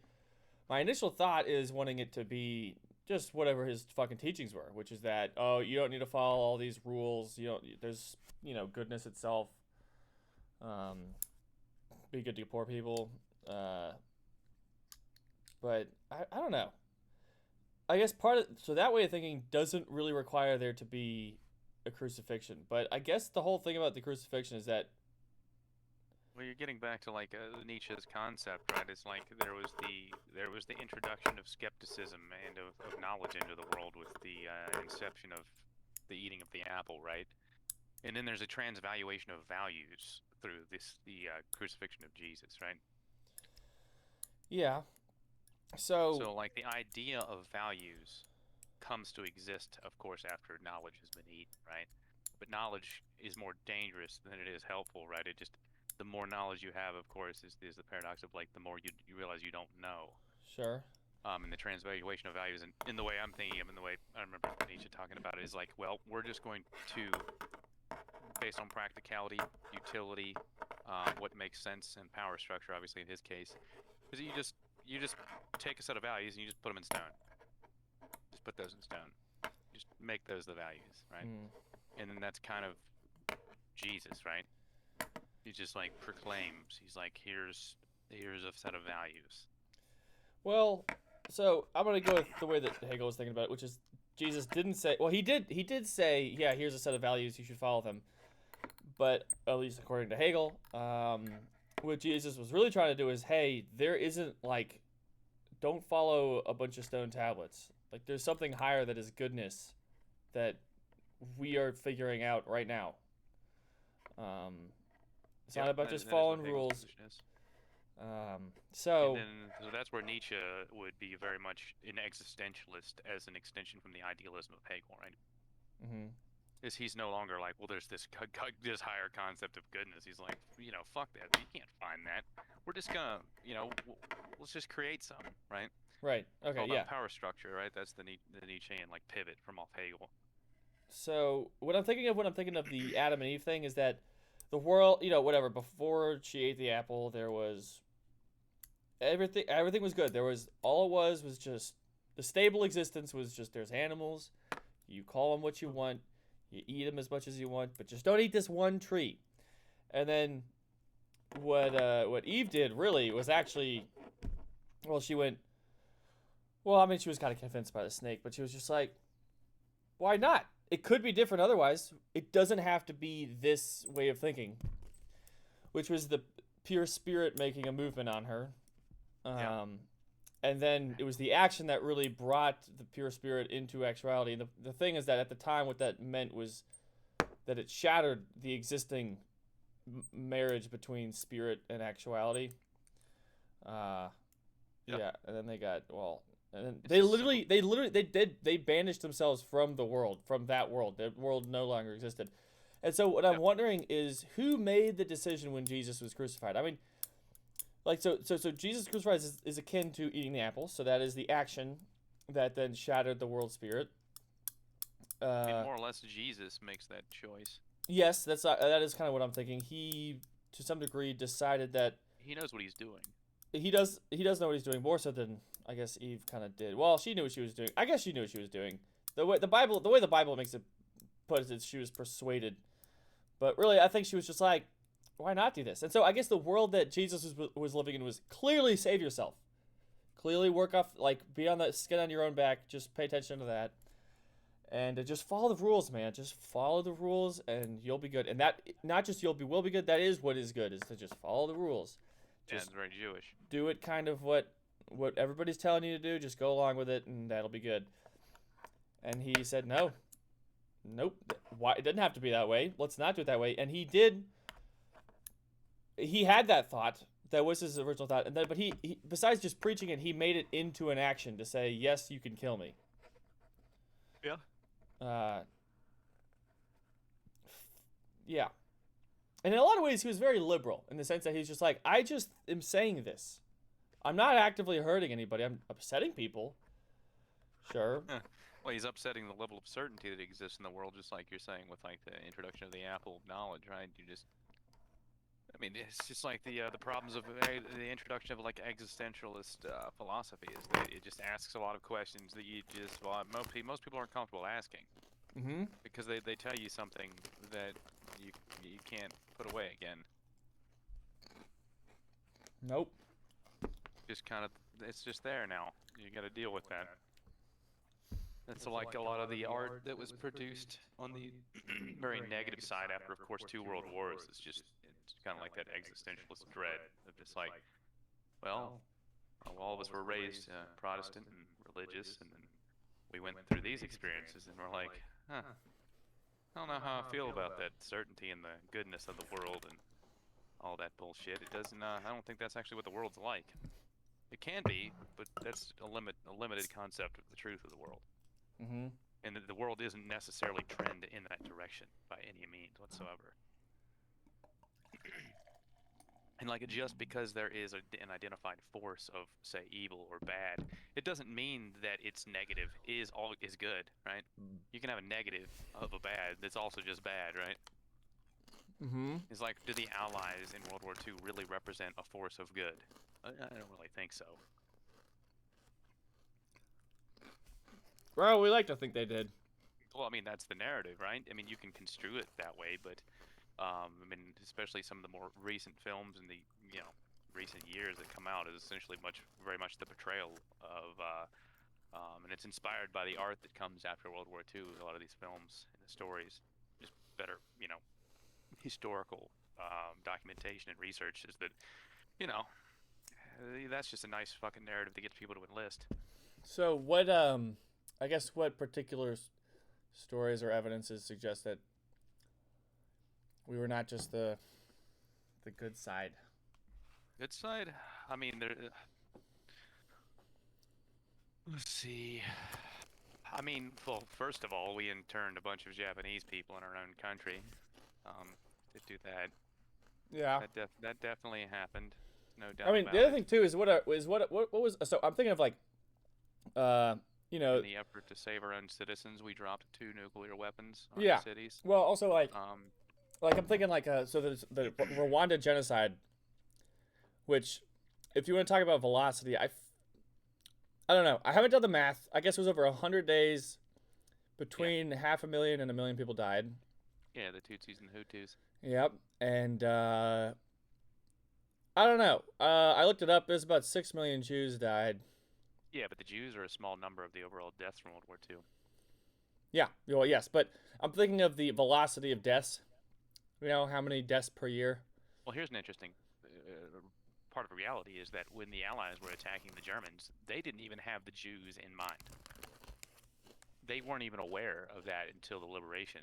My initial thought is wanting it to be just whatever his fucking teachings were, which is that, you don't need to follow all these rules. There's, goodness itself. Be good to poor people. But I don't know. I guess so that way of thinking doesn't really require there to be a crucifixion. But I guess the whole thing about the crucifixion is that... Well, you're getting back to Nietzsche's concept, right? It's like there was the introduction of skepticism and of knowledge into the world with the inception of the eating of the apple, right? And then there's a transvaluation of values through the crucifixion of Jesus, right? Yeah. So like the idea of values comes to exist, of course, after knowledge has been eaten, right? But knowledge is more dangerous than it is helpful, right? The more knowledge you have, of course, is the paradox of the more you realize you don't know. Sure. And the transvaluation of values, and in the way I'm thinking of, in the way I remember Nietzsche talking about it, is we're just going to, based on practicality, utility, what makes sense, and power structure, obviously in his case, because you just take a set of values and you just put them in stone. Just put those in stone. Just make those the values, right? And then that's kind of Jesus, right? He just proclaims. He's like, here's a set of values. Well, so I'm gonna go with the way that Hegel was thinking about it, which is Jesus didn't say. Well, he did say, yeah, here's a set of values, you should follow them. But at least according to Hegel, what Jesus was really trying to do is, hey, there isn't don't follow a bunch of stone tablets. There's something higher that is goodness that we are figuring out right now. It's not about just following rules. So that's where Nietzsche would be very much an existentialist as an extension from the idealism of Hegel, right? Mm-hmm. Is he's no longer there's this higher concept of goodness. He's like, fuck that. You can't find that. We're just gonna, let's just create some, right? Right. Okay. All yeah. about power structure, right? That's the Nietzschean pivot from off Hegel. So what I'm thinking of when I'm thinking of the Adam and Eve thing is that the world, whatever, before she ate the apple, there was everything was good. There was all it was just the stable existence was just there's animals, you call them what you want, you eat them as much as you want, but just don't eat this one tree. And then what Eve did really was actually, she went, she was kind of convinced by the snake, but she was just like, why not? It could be different otherwise. It doesn't have to be this way of thinking, which was the pure spirit making a movement on her. And then it was the action that really brought the pure spirit into actuality. And the thing is that at the time, what that meant was that it shattered the existing marriage between spirit and actuality. And then they got, and then they banished themselves from the world, from that world. The world no longer existed. And so what I'm wondering is who made the decision when Jesus was crucified? I mean, so Jesus crucified is akin to eating the apple. So that is the action that then shattered the world spirit. And more or less, Jesus makes that choice. Yes, that is kind of what I'm thinking. He, to some degree, decided that he knows what he's doing. He does know what he's doing, more so than I guess Eve kind of did. Well, she knew what she was doing. I guess she knew what she was doing. The way the Bible makes it puts it, she was persuaded. But really, I think she was just like, why not do this? And so I guess the world that Jesus was living in was clearly save yourself. Clearly work off, be on the skin on your own back. Just pay attention to that. And just follow the rules, man. Just follow the rules and you'll be good. And that, not just will be good, that is what is good, is to just follow the rules. Just it's very Jewish. Do it kind of what everybody's telling you to do. Just go along with it and that'll be good. And he said, no. Nope. Why? It doesn't have to be that way. Let's not do it that way. And he did. He had that thought. That was his original thought. And then, but he besides just preaching it, he made it into an action to say, yes, you can kill me. Yeah. Yeah. And in a lot of ways, he was very liberal in the sense that he's just like, I just am saying this. I'm not actively hurting anybody. I'm upsetting people. Sure. Well, he's upsetting the level of certainty that exists in the world, just like you're saying with like the introduction of the apple of knowledge, right? I mean, it's just like the problems of the introduction of like existentialist philosophy is that it just asks a lot of questions that most people aren't comfortable asking. Mm-hmm. Because they tell you something that you can't put away again. Nope. It's just there now. You got to deal with that. That's like a lot of the art that was produced on the very negative side after, of course, 2 world wars. It's kind of like that existentialist dread of just like, well, all of us were raised Protestant and religious, and then we went through these experiences, and we're like, I don't know how I feel about that certainty and the goodness of the world and all that bullshit. It doesn't. I don't think that's actually what the world's like. It can be, but that's a limited concept of the truth of the world. Mm-hmm. And the world isn't necessarily trend in that direction by any means whatsoever. And like, just because there is an identified force of, say, evil or bad, it doesn't mean that it's negative is good, right? You can have a negative of a bad that's also just bad, right? Mm-hmm. It's like, do the Allies in World War II really represent a force of good? I don't really think so. Well, we like to think they did. Well, I mean, that's the narrative, right? I mean, you can construe it that way, but I mean, especially some of the more recent films in the recent years that come out is essentially very much the portrayal of, and it's inspired by the art that comes after World War II. A lot of these films and the stories, just better, historical documentation and research is that, that's just a nice fucking narrative that gets people to enlist. So what, I guess what particular stories or evidences suggest that we were not just the good side? Good side? I mean, let's see. I mean, well, first of all, we interned a bunch of Japanese people in our own country to do that. Yeah. That definitely happened. No doubt. I mean, the other thing too is what was, so I'm thinking of like, in the effort to save our own citizens, we dropped 2 nuclear weapons on cities. Well, also like I'm thinking like so there's the Rwanda genocide, which, if you want to talk about velocity, I don't know. I haven't done the math. I guess it was over 100 days between 500,000 and 1 million people died. Yeah, the Tutsis and Hutus. Yep, and I don't know. I looked it up. There's about 6 million Jews died. Yeah, but the Jews are a small number of the overall deaths from World War II. Yeah, well, yes, but I'm thinking of the velocity of deaths. You know, how many deaths per year? Well, here's an interesting part of reality is that when the Allies were attacking the Germans, they didn't even have the Jews in mind. They weren't even aware of that until the liberation.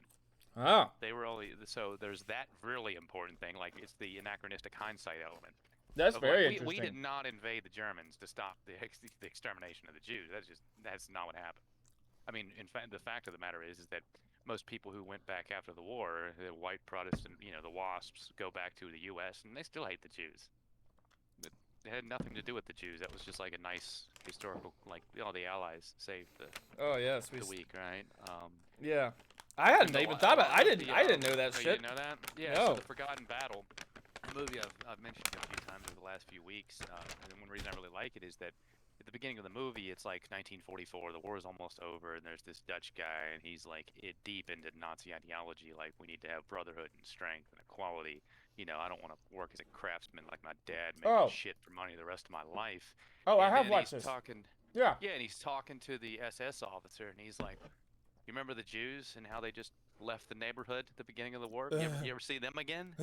Oh. They were so there's that really important thing, like it's the anachronistic hindsight element. That's very interesting. We did not invade the Germans to stop the extermination of the Jews. That's not what happened. I mean, in fact, the fact of the matter is that most people who went back after the war, the white Protestant, the WASPs, go back to the U.S. and they still hate the Jews. It had nothing to do with the Jews. That was just like a nice historical, like, the Allies saved the weak, right? Yeah. I hadn't even thought about it. I didn't know that shit. You didn't know that? Yeah, no. So The Forgotten Battle, a movie I've mentioned a few times over the last few weeks, and one reason I really like it is that at the beginning of the movie, it's like 1944, the war is almost over, and there's this Dutch guy, and he's like deep into Nazi ideology, like we need to have brotherhood and strength and equality. I don't want to work as a craftsman like my dad, making shit for money the rest of my life. Oh, I have watched this. Yeah, and he's talking to the SS officer, and he's like, you remember the Jews and how they just left the neighborhood at the beginning of the war? You ever see them again?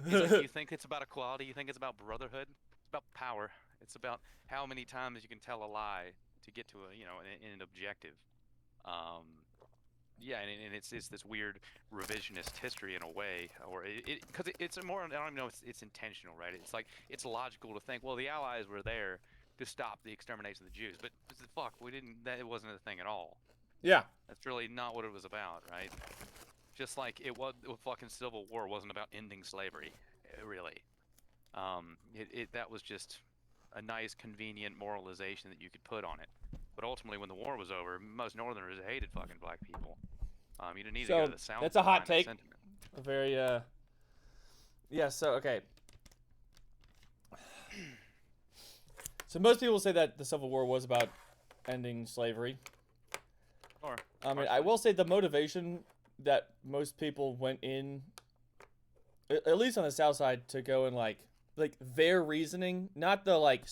He's like, you think it's about equality? You think it's about brotherhood? It's about power. It's about how many times you can tell a lie to get to an objective. Yeah, and it's this weird revisionist history in a way, or because it's a more, I don't even know, it's intentional, right? It's like, it's logical to think, well, the Allies were there to stop the extermination of the Jews, but fuck, it wasn't a thing at all. Yeah. That's really not what it was about, right? Just like it was, the fucking Civil War wasn't about ending slavery, really. That was just a nice, convenient moralization that you could put on it. But ultimately, when the war was over, most Northerners hated fucking black people. You didn't need to go to the South. That's a hot take. A very yeah. So okay. So most people say that the Civil War was about ending slavery. Or I mean, I will say the motivation that most people went in, at least on the South Side, to go and like their reasoning, not the like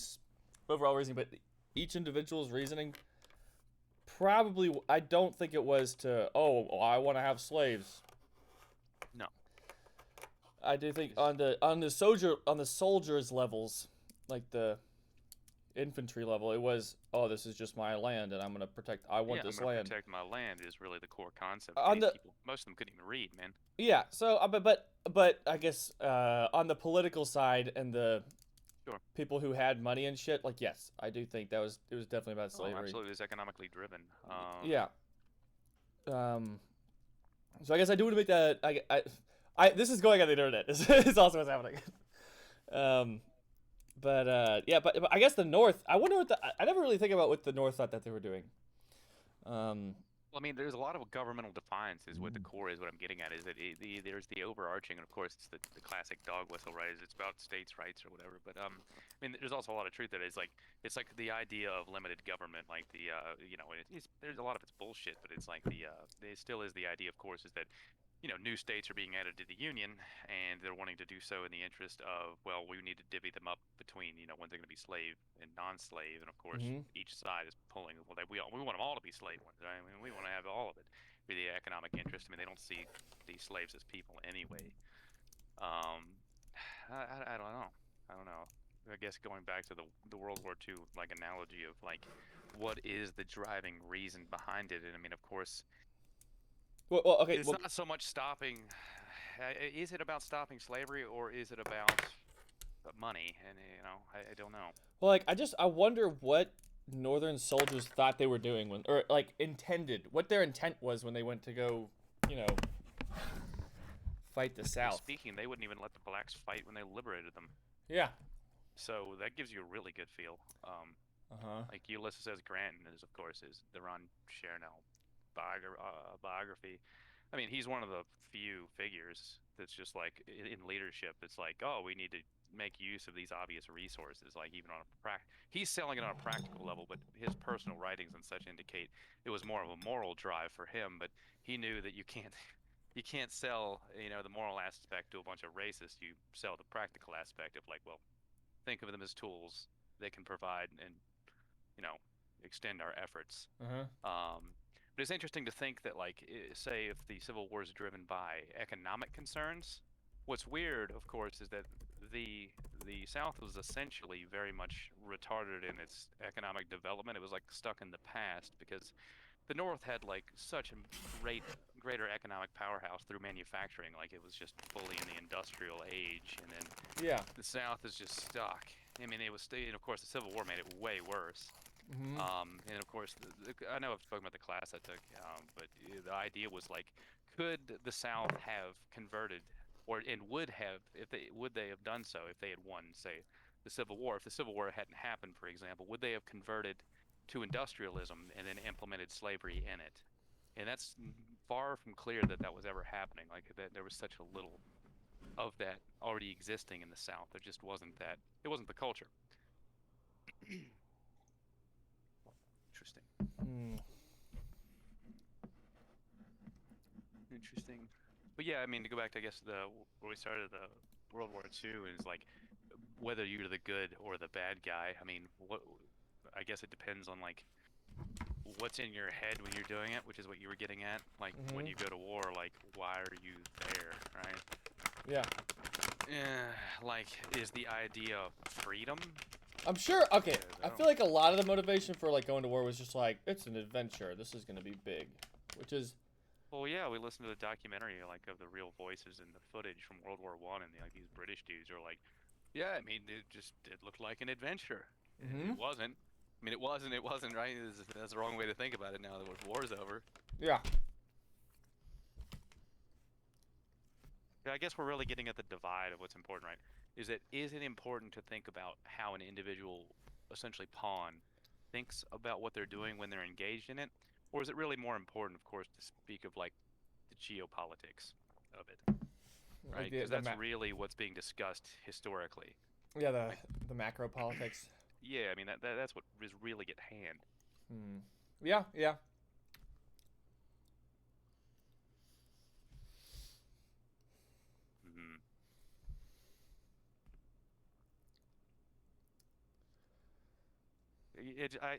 overall reasoning, but each individual's reasoning. Probably, I don't think it was to I want to have slaves. No. I do think on the soldiers levels, like the infantry level, it was this is just my land and I'm gonna protect. I want this land. Protect my land is really the core concept. Most of them couldn't even read, man. Yeah. So, but I guess on the political side and the people who had money and shit, like yes, I do think it was definitely about slavery. Oh, absolutely, it was economically driven. Yeah. So I guess I do want to make that. This is going on the internet. It's also what's happening. But I guess the North. I wonder I never really think about what the North thought that they were doing. Well, I mean, there's a lot of governmental defiance is what the core is. What I'm getting at is that there's the overarching, and of course, it's the classic dog whistle, right? It's about states' rights or whatever. But I mean, there's also a lot of truth that it's like the idea of limited government, like there's a lot of it's bullshit, but it's like it still is the idea, of course, is that new states are being added to the Union, and they're wanting to do so in the interest of, well, we need to divvy them up between, when they're going to be slave and non-slave, and of course, each side is pulling, well, we want them all to be slave ones, right? I mean, we want to have all of it for the economic interest. I mean, they don't see these slaves as people anyway. I don't know. I guess going back to the World War II like analogy of like, what is the driving reason behind it? And I mean, of course. Well, okay. It's not so much stopping. Is it about stopping slavery, or is it about money? And I don't know. Well, like I wonder what Northern soldiers thought they were doing or like intended, what their intent was when they went to go, fight the South. Speaking, they wouldn't even let the blacks fight when they liberated them. Yeah. So that gives you a really good feel. Like Ulysses S. Grant is, of course, is the Ron Chernow biography. I mean, he's one of the few figures that's just like in leadership. It's like, we need to make use of these obvious resources. Like even on he's selling it on a practical level, but his personal writings and such indicate it was more of a moral drive for him. But he knew that you can't sell the moral aspect to a bunch of racists. You sell the practical aspect of like, well, think of them as tools. They can provide and extend our efforts. But it's interesting to think that, like, say if the Civil War is driven by economic concerns, what's weird, of course, is that the South was essentially very much retarded in its economic development. It was like stuck in the past because the North had like such a greater economic powerhouse through manufacturing. Like it was just fully in the industrial age, and then the South is just stuck. I mean, it was, and of course, the Civil War made it way worse. And of course, I know I've spoken about the class I took, but the idea was like, could the South have converted, would they have done so if they had won, say, the Civil War? If the Civil War hadn't happened, for example, would they have converted to industrialism and then implemented slavery in it? And that's far from clear that was ever happening. Like that, there was such a little of that already existing in the South. There just wasn't that. It wasn't the culture. Interesting. But yeah, I mean, to go back to, I guess, where we started, the World War II is like whether you're the good or the bad guy. I mean, I guess it depends on like what's in your head when you're doing it, which is what you were getting at. Like when you go to war, like why are you there, right? Yeah. Like, is the idea of freedom? I'm sure. Okay, I feel like a lot of the motivation for like going to war was just like, it's an adventure. This is gonna be big, which is. Well, yeah, we listened to the documentary like of the real voices and the footage from World War I, and like these British dudes are like, yeah, I mean, it looked like an adventure. It wasn't. I mean, it wasn't right. That's the wrong way to think about it now that the war's over. Yeah. I guess we're really getting at the divide of what's important, right? Is it important to think about how an individual, essentially pawn, thinks about what they're doing when they're engaged in it, or is it really more important, of course, to speak of like the geopolitics of it, right? Like Because that's really what's being discussed historically. Yeah, like, the macro politics. Yeah, I mean that's what is really at hand. Yeah, yeah.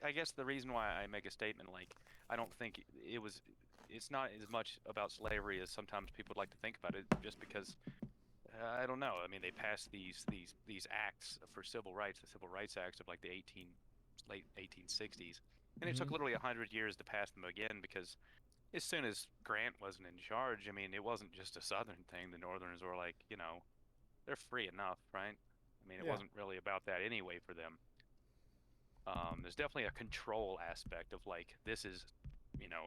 I guess the reason why I make a statement like I don't think it's not as much about slavery as sometimes people would like to think about it, just because I don't know. I mean, they passed these acts for civil rights, the Civil Rights Acts of like the late 1860s, and it took literally 100 years to pass them again, because as soon as Grant wasn't in charge, I mean, it wasn't just a Southern thing. The Northerners were like, they're free enough, right? I mean, it wasn't really about that anyway for them. There's definitely a control aspect of like, this is,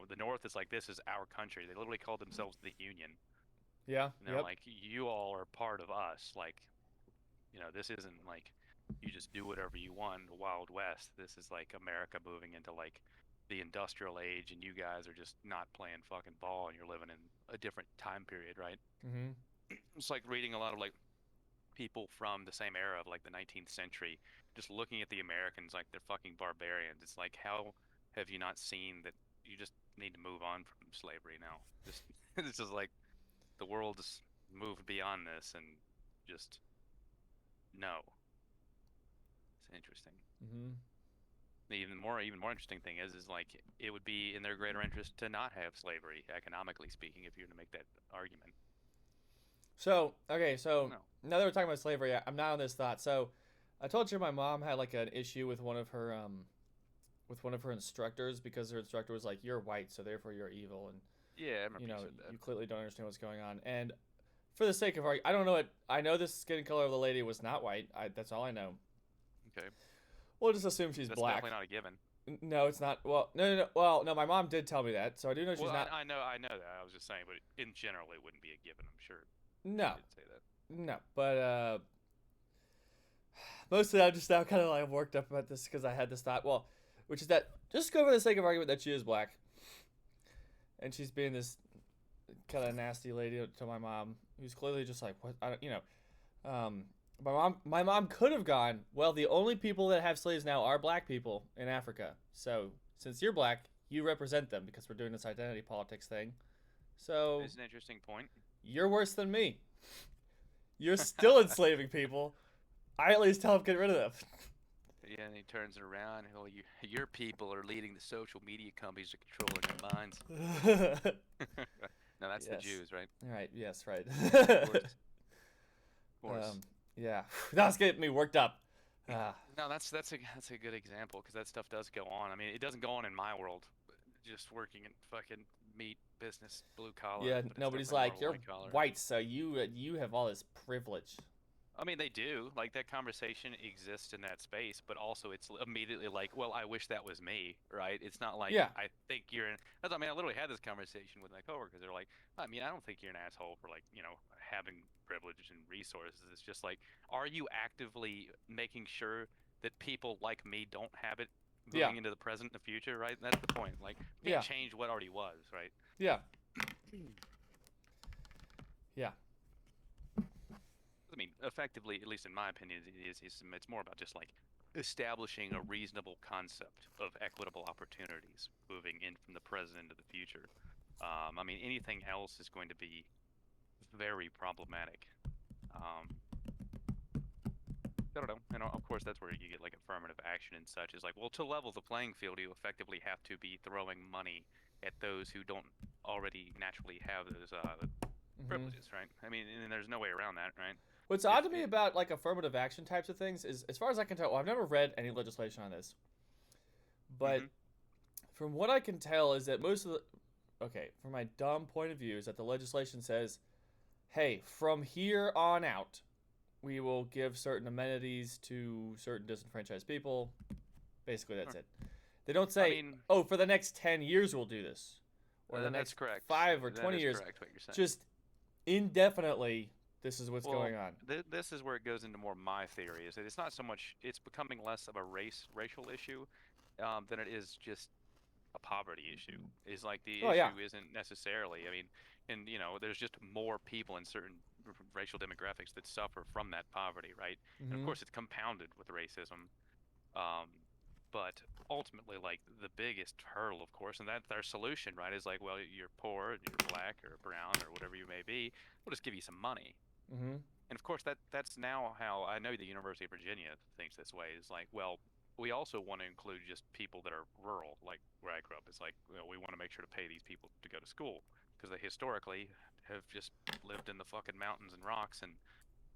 the North is like, this is our country. They literally called themselves the Union. Yeah. And they're like, you all are part of us. Like, this isn't like you just do whatever you want in the Wild West. This is like America moving into like the industrial age, and you guys are just not playing fucking ball, and you're living in a different time period, right? It's like reading a lot of like people from the same era of like the 19th century, just looking at the Americans like they're fucking barbarians. It's like, how have you not seen that you just need to move on from slavery now? Just it's just like the world has moved beyond this, and just no. It's interesting. The even more interesting thing is like it would be in their greater interest to not have slavery, economically speaking, if you're to make that argument. So, okay, so now that we're talking about slavery, I'm not on this thought. So, I told you my mom had like an issue with one of her instructors, because her instructor was like, "You're white, so therefore you're evil," and yeah, I remember you said that. You clearly don't understand what's going on. And for the sake of argument, I don't know I know the skin color of the lady was not white. That's all I know. Okay. We'll just assume she's black. That's definitely not a given. No, it's not. Well, no. Well, no, my mom did tell me that, so I do know she's not. I know that. I was just saying, but in general, it wouldn't be a given, I'm sure. No. She did say that. No, but mostly I'm just now kind of like worked up about this because I had this thought. Well, which is that, just go for the sake of argument that she is black, and she's being this kind of nasty lady to my mom, who's clearly just like, what, my mom could have gone, well, the only people that have slaves now are black people in Africa. So since you're black, you represent them, because we're doing this identity politics thing. So it's an interesting point. You're worse than me. You're still enslaving people. I at least tell him, get rid of them. Yeah, and he turns it around. Oh, your people are leading the social media companies to controlling their minds. No, that's the Jews, right? Right. Yes. Right. Of course. Yeah, that was getting me worked up. No, that's a good example, because that stuff does go on. I mean, it doesn't go on in my world. Just working in fucking meat business, blue collar. Yeah, nobody's like, you're white, so you have all this privilege. I mean, they do. Like, that conversation exists in that space, but also it's immediately like, well, I wish that was me, right? It's not like, I think you're in... I mean, I literally had this conversation with my coworkers. They're like, I mean, I don't think you're an asshole for, like, having privilege and resources. It's just like, are you actively making sure that people like me don't have it moving into the present and the future, right? That's the point. Like, you can't change what already was, right? Yeah. Yeah. I mean, effectively, at least in my opinion, it's more about just like establishing a reasonable concept of equitable opportunities moving in from the present into the future. I mean, anything else is going to be very problematic. I don't know. And of course, that's where you get like affirmative action and such. Is like, well, to level the playing field, you effectively have to be throwing money at those who don't already naturally have those privileges, right? I mean, and there's no way around that, right? What's odd to me about like affirmative action types of things is, as far as I can tell, well, I've never read any legislation on this, but from what I can tell is that most of the, from my dumb point of view, is that the legislation says, hey, from here on out, we will give certain amenities to certain disenfranchised people. Basically, that's it. They don't say, for the next 10 years we'll do this, or the next 5 or 20 years. Correct, what you're saying. Just indefinitely, this is what's going on. This is where it goes into more my theory. Is that it's not so much, it's becoming less of a racial issue than it is just a poverty issue. Is like the issue isn't necessarily, I mean, and there's just more people in certain racial demographics that suffer from that poverty, right? And of course it's compounded with racism. But ultimately, like, the biggest hurdle, of course, and that's our solution, right, is like, well, you're poor, and you're black or brown or whatever you may be, we'll just give you some money. And of course, that's now how I know the University of Virginia thinks this way. Is like, well, we also want to include just people that are rural, like where I grew up. It's like, we want to make sure to pay these people to go to school because they historically have just lived in the fucking mountains and rocks and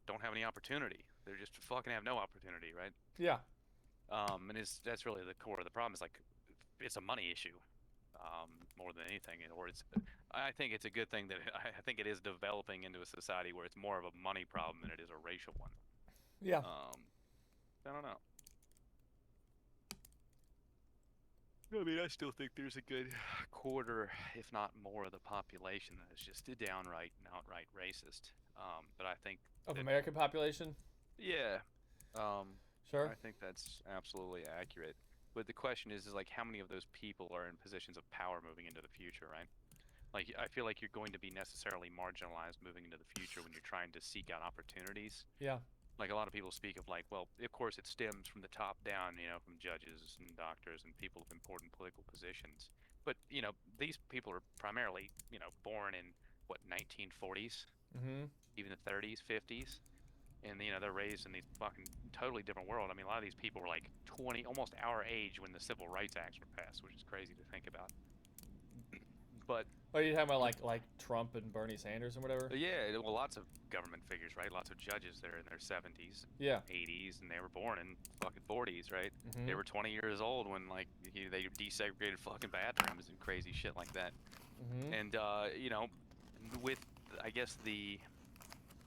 don't have any opportunity. They're just fucking have no opportunity, right? Yeah. And that's really the core of the problem. Is like, it's a money issue, more than anything, I think it's a good thing that I think it is developing into a society where it's more of a money problem than it is a racial one. Yeah. I don't know. I mean, I still think there's a good quarter, if not more, of the population that is just downright and outright racist. But I think of American population. Yeah. Sure. I think that's absolutely accurate. But the question is like, how many of those people are in positions of power moving into the future, right? Like, I feel like you're going to be necessarily marginalized moving into the future when you're trying to seek out opportunities. Yeah. Like, a lot of people speak of like, well, of course it stems from the top down, from judges and doctors and people of important political positions. But, these people are primarily, born in, 1940s? Even the 30s, 50s? And, they're raised in these fucking totally different world. I mean, a lot of these people were like 20, almost our age when the Civil Rights Acts were passed, which is crazy to think about. But are you talking about like Trump and Bernie Sanders and whatever? Yeah, well, lots of government figures, right? Lots of judges that are in their 70s, 80s, and they were born in fucking 40s, right? They were 20 years old when like they desegregated fucking bathrooms and crazy shit like that. And with I guess the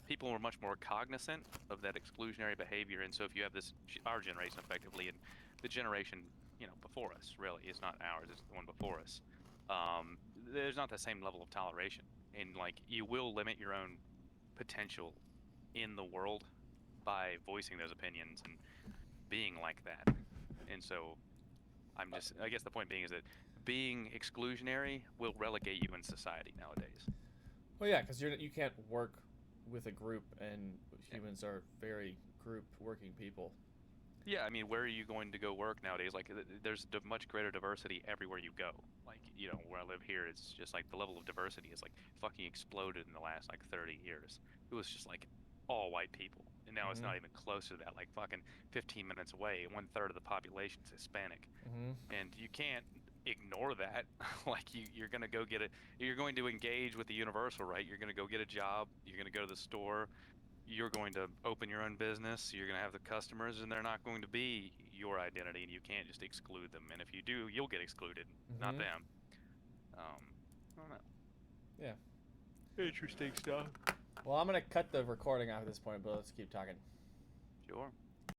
people were much more cognizant of that exclusionary behavior, and so if you have our generation effectively, and the generation before us, really, it's not ours, it's the one before us. There's not the same level of toleration, and like, you will limit your own potential in the world by voicing those opinions and being like that. And so I guess the point being is that being exclusionary will relegate you in society nowadays. Well, yeah, because you can't work with a group, and humans are very group working people. Yeah, I mean, where are you going to go work nowadays? Like, there's much greater diversity everywhere you go. Like, where I live here, it's just like the level of diversity is like fucking exploded in the last like 30 years. It was just like all white people, and now it's not even close to that. Like, fucking 15 minutes away, 1/3 of the population is Hispanic, and you can't ignore that. Like, you're gonna go you're going to engage with the universal, right? You're gonna go get a job. You're gonna go to the store. You're going to open your own business, you're going to have the customers, and they're not going to be your identity, and you can't just exclude them. And if you do, you'll get excluded, not them. I don't know. Yeah. Interesting stuff. Well, I'm going to cut the recording off at this point, but let's keep talking. Sure.